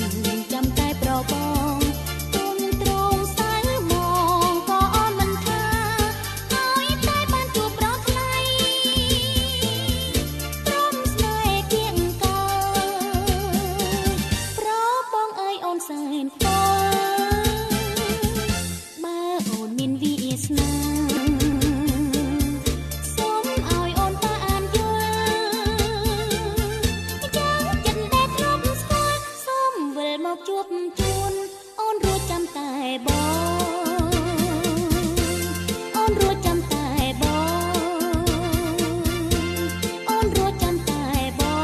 ចាំតែប្របងទុំទ្រង់សៅមកក៏អូនមិនថាឲ្យតែបានជួបប្រថ្លៃព្រមស្នេហ៍គៀងកាយប្របងអើយអូនសែនខ្វល់បើអូនមានវាសនាសូមឲ្យអូនបានយល់យ៉ាងចិនដែលទ្រាំស្គាល់សូមវិលមកជួបជូនអូនរួចចាំតែបងអូនរួចចាំតែបងអូនរួចចាំតែបង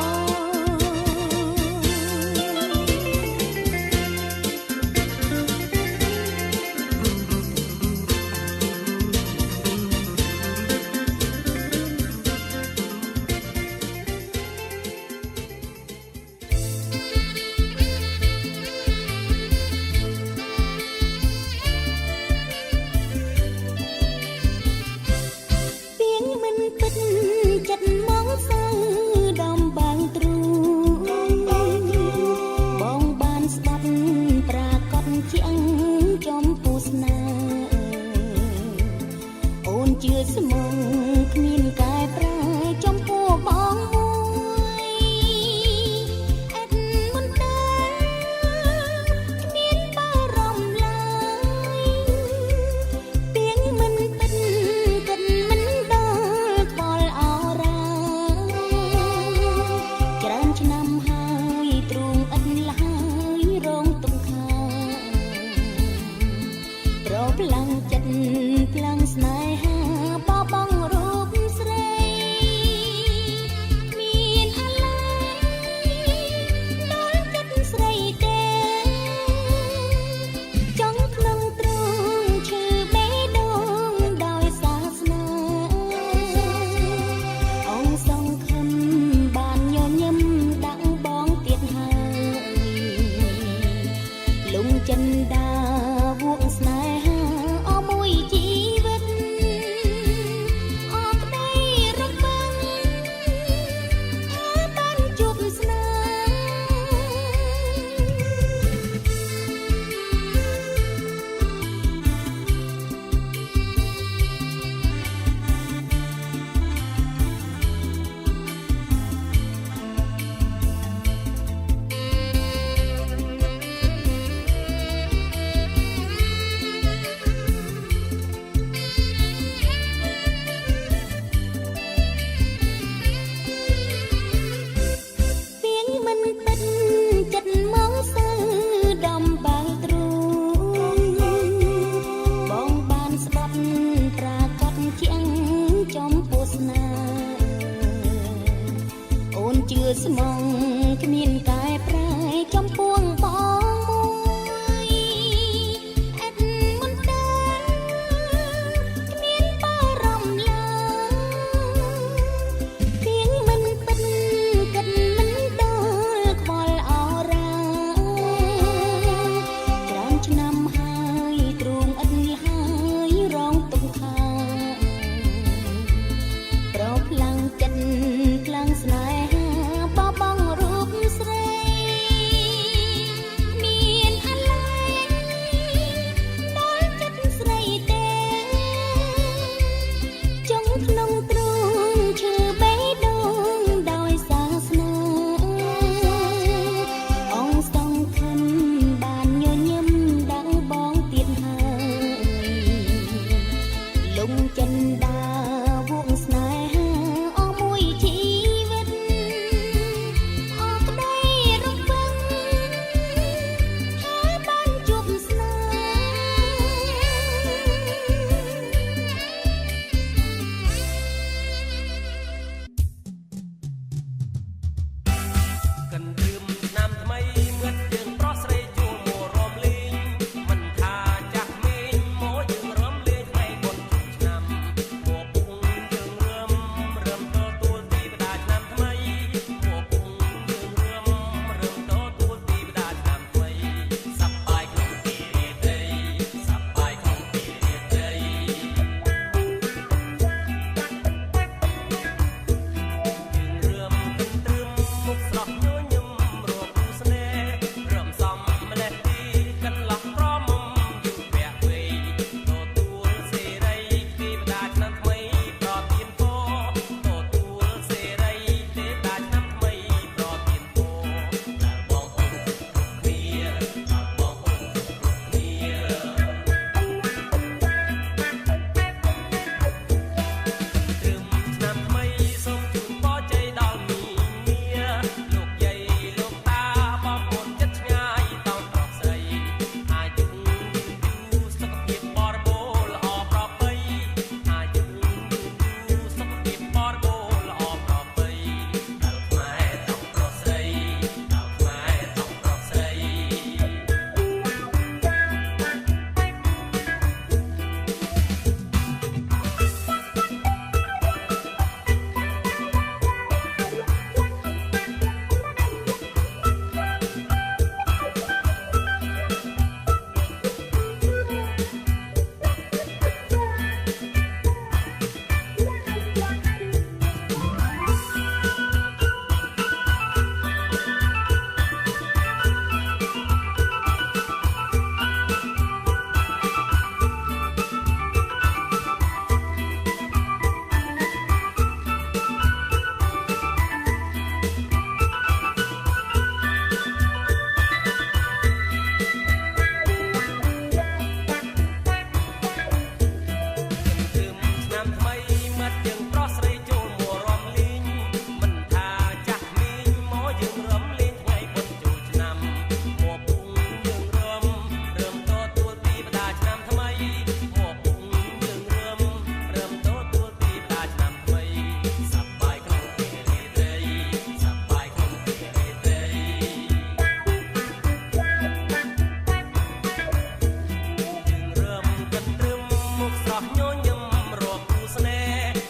ោះញញឹមរកគូស្នេ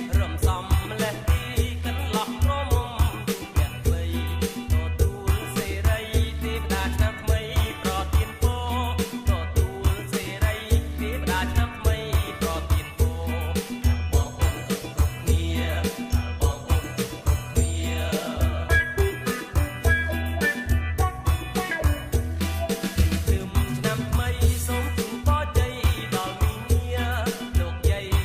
ហ៍រំសំលេះទីកន្លោះក្រមុំអ្នកថ្មីទទួលសេរីទេវតាឆ្នាំថ្មីប្រទានពរទទួលសេរីទេវតាឆ្នាំថ្មីប្រទានពរបងអូនគ្រប់គ្នាបងអូនគ្រប់គ្នា ឆ្នាំថ្មីសូមជូនពរជ័យដល់មីងមាលោកយាយ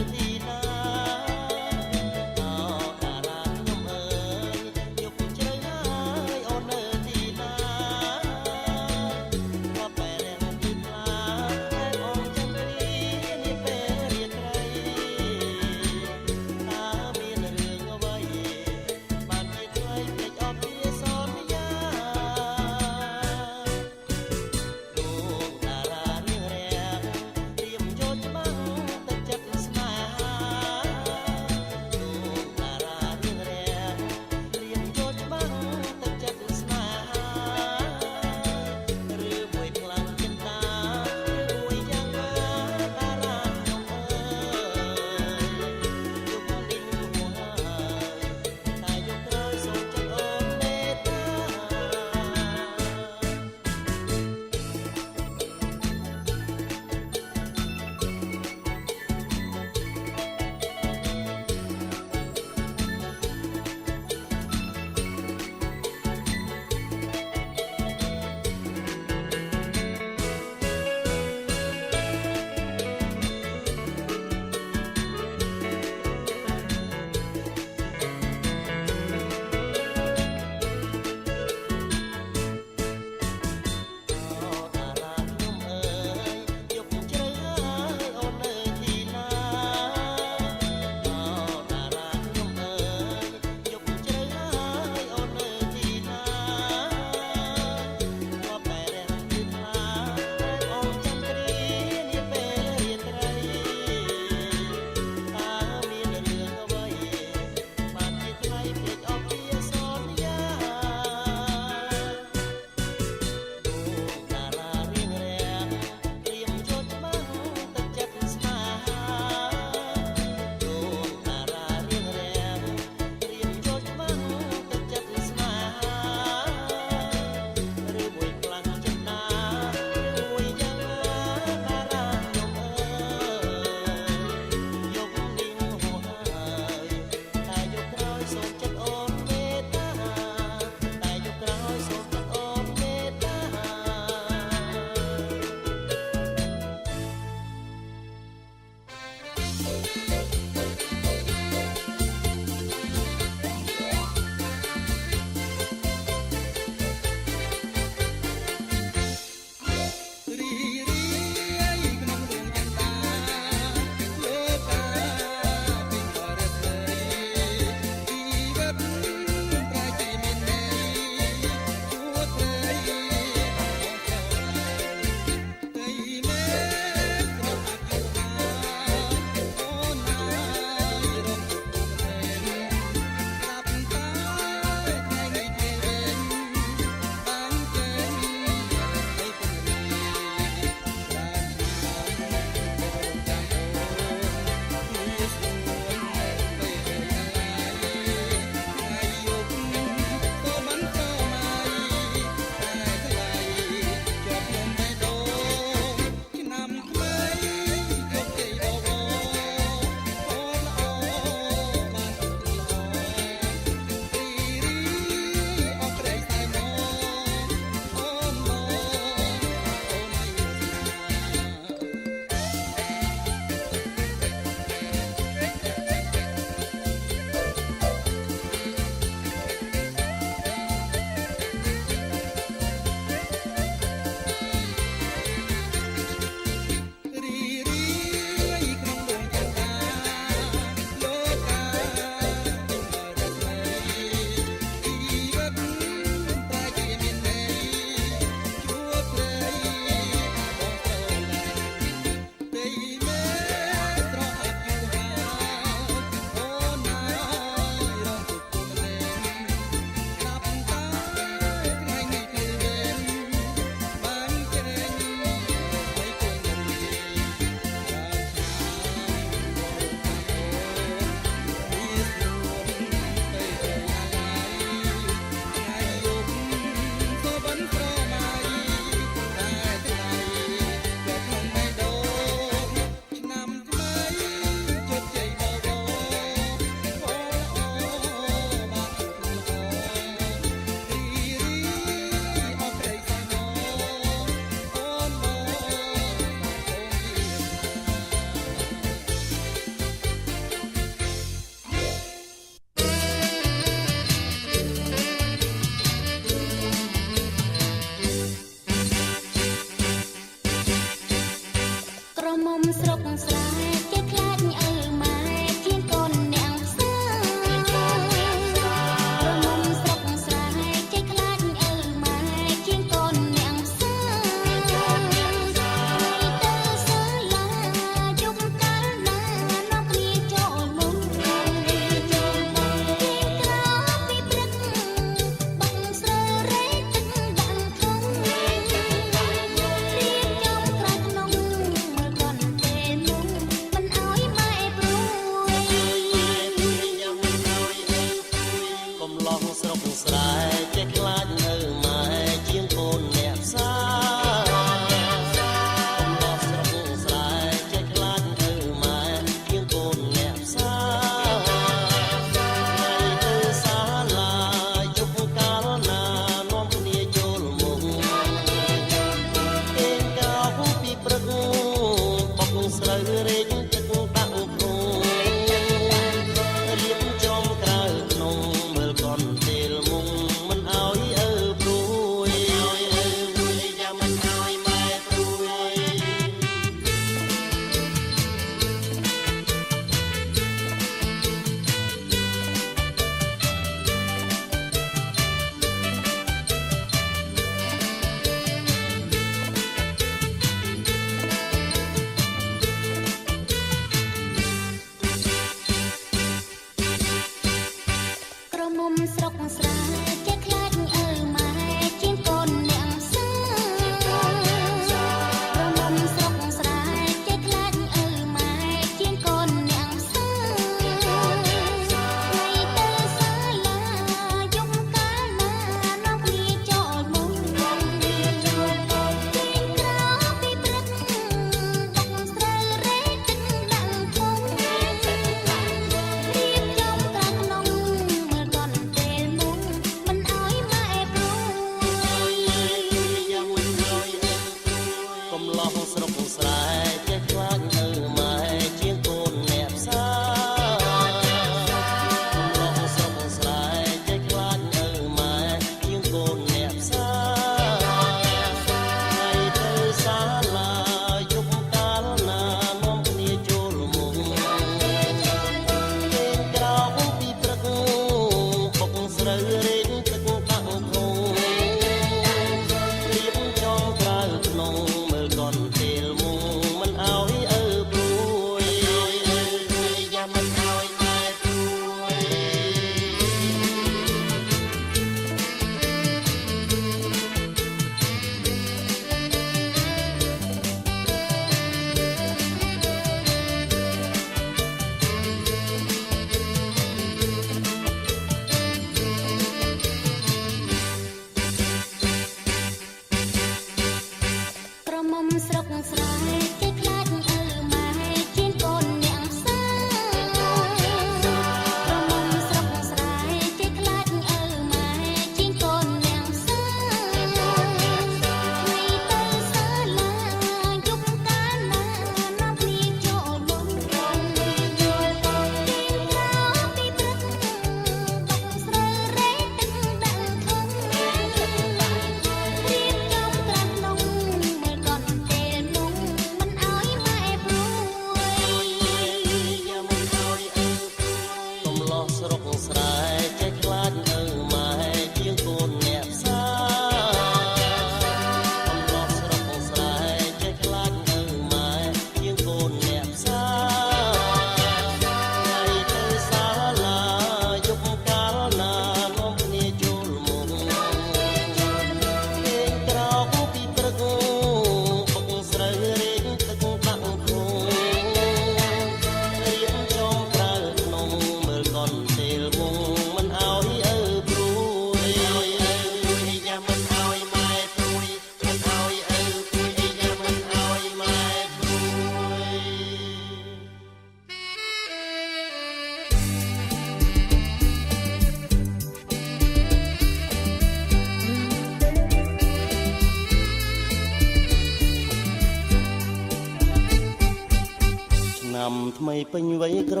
ពេញវ័យក្រ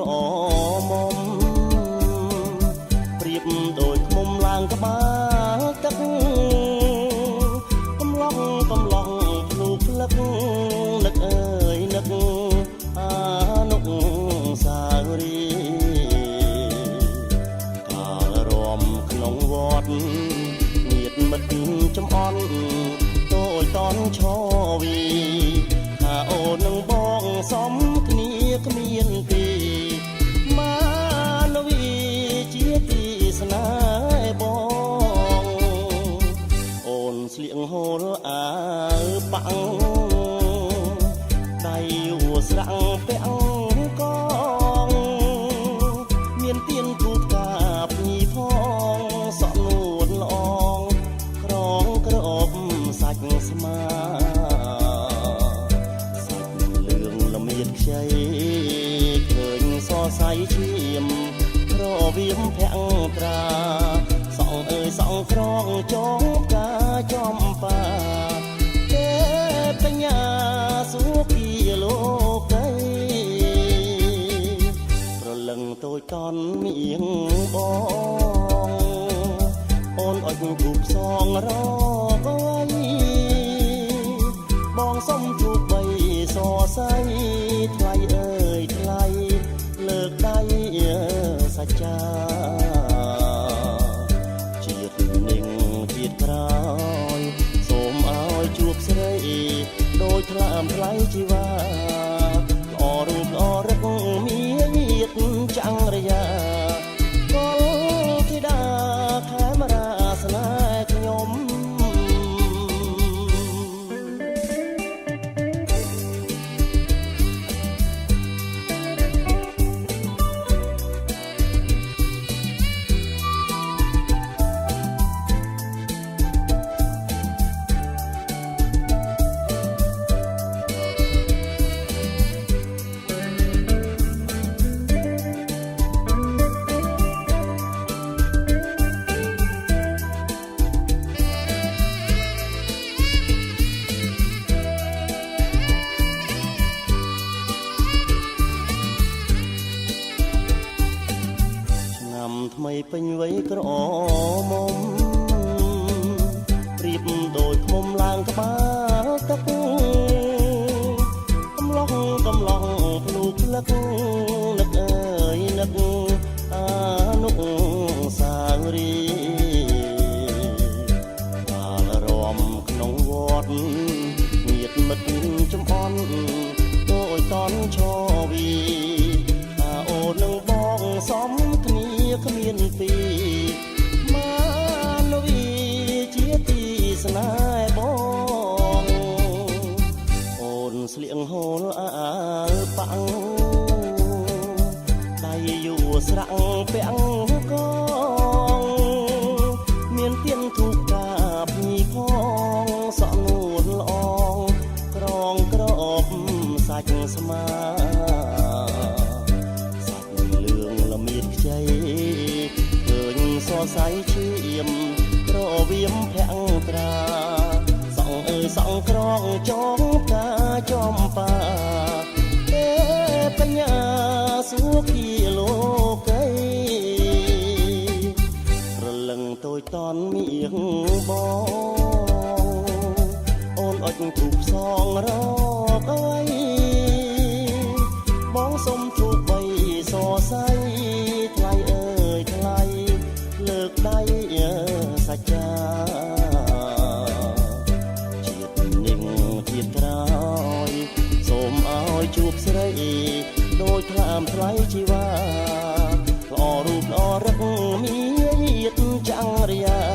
មុំប្រៀបដូចឃ្មុំឡើងក្បាលទឹកកំឡុងភ្លូផ្លឹកនឹកអើយនឹកអានុសាវរីយ៍កាលរំក្នុងវត្តញាតិមិត្តចំអន់តូចតន់ឈវីថាអូននឹងបងសំគ្នាគ្មានពីម៉ានវីជាទីស្នេហ៍បងអូនស្លៀងហូលអាវប៉ាំងដៃយួរស្រាំងពាក់កងមានទៀនធូបកាបញីផងសក់នួនល្អងក្រងក្រអូបសាច់ស្មាសាច់លឿងល្មៀតខ្ចីឃើញសរសៃឈាមរវាមភក្ត្រាសងអើយសងក្រងចងកាចំបាទេបញ្ញាសុគីលោកីប្រលឹងតូចតន់មៀងបងអូនអុចគូផ្សងរកអើយបងសុំជួបបីសរសៃថ្លៃអើយថ្លៃលើកដៃសច្ចាជាតិនឹងជាតិក្រោយសូមឲ្យជួបស្រីដូចថ្លើមថ្លៃជីវ៉ាល្អរូបល្អរឹកមានញាតចាំងរយ៉ាកលធីតាខេមរាស្នេហ៍ខ្ញុំ ថ្មីពេញវ័យក្រមុំប្រៀបដូចឃ្មុំឡើងក្បាលទឹកកំឡុងភ្លូផ្លឹកនឹកអើយនឹកអានុសាវរីយ៍កាលរំក្នុងវត្តញាតិមិត្តចំអន់តូចតន់ឈវីថាអូននឹងបងសំគ្នាគ្មានពីម៉ានវីជាទីស្នេហ៍បងអូនស្លៀងហូលអាវប៉ាំងដៃយួរស្រាំងពាក់កងមានទៀនធូបកាបញីផងសក់នួនល្អងក្រងក្រអូបសាច់ស្មាមានខ្ចីឃើញសរសៃឈាមរវាមភក្ត្រាសងអើយសងក្រងចងកាចំបាទេបញ្ញាសុគីលោកីប្រលឹងតូចតន់មៀងបងអូនអុចគូផ្សងរកអើយបងសុំជួបបីសរសៃថ្លៃអើយថ្លៃលើកដៃសច្ចាជាតិនឹងជាតិក្រោយសូមឲ្យជួបស្រីដូចថ្លើមថ្លៃជីវ៉ាល្អរូបល្អរឹកមានញាតចាំងរយ៉ា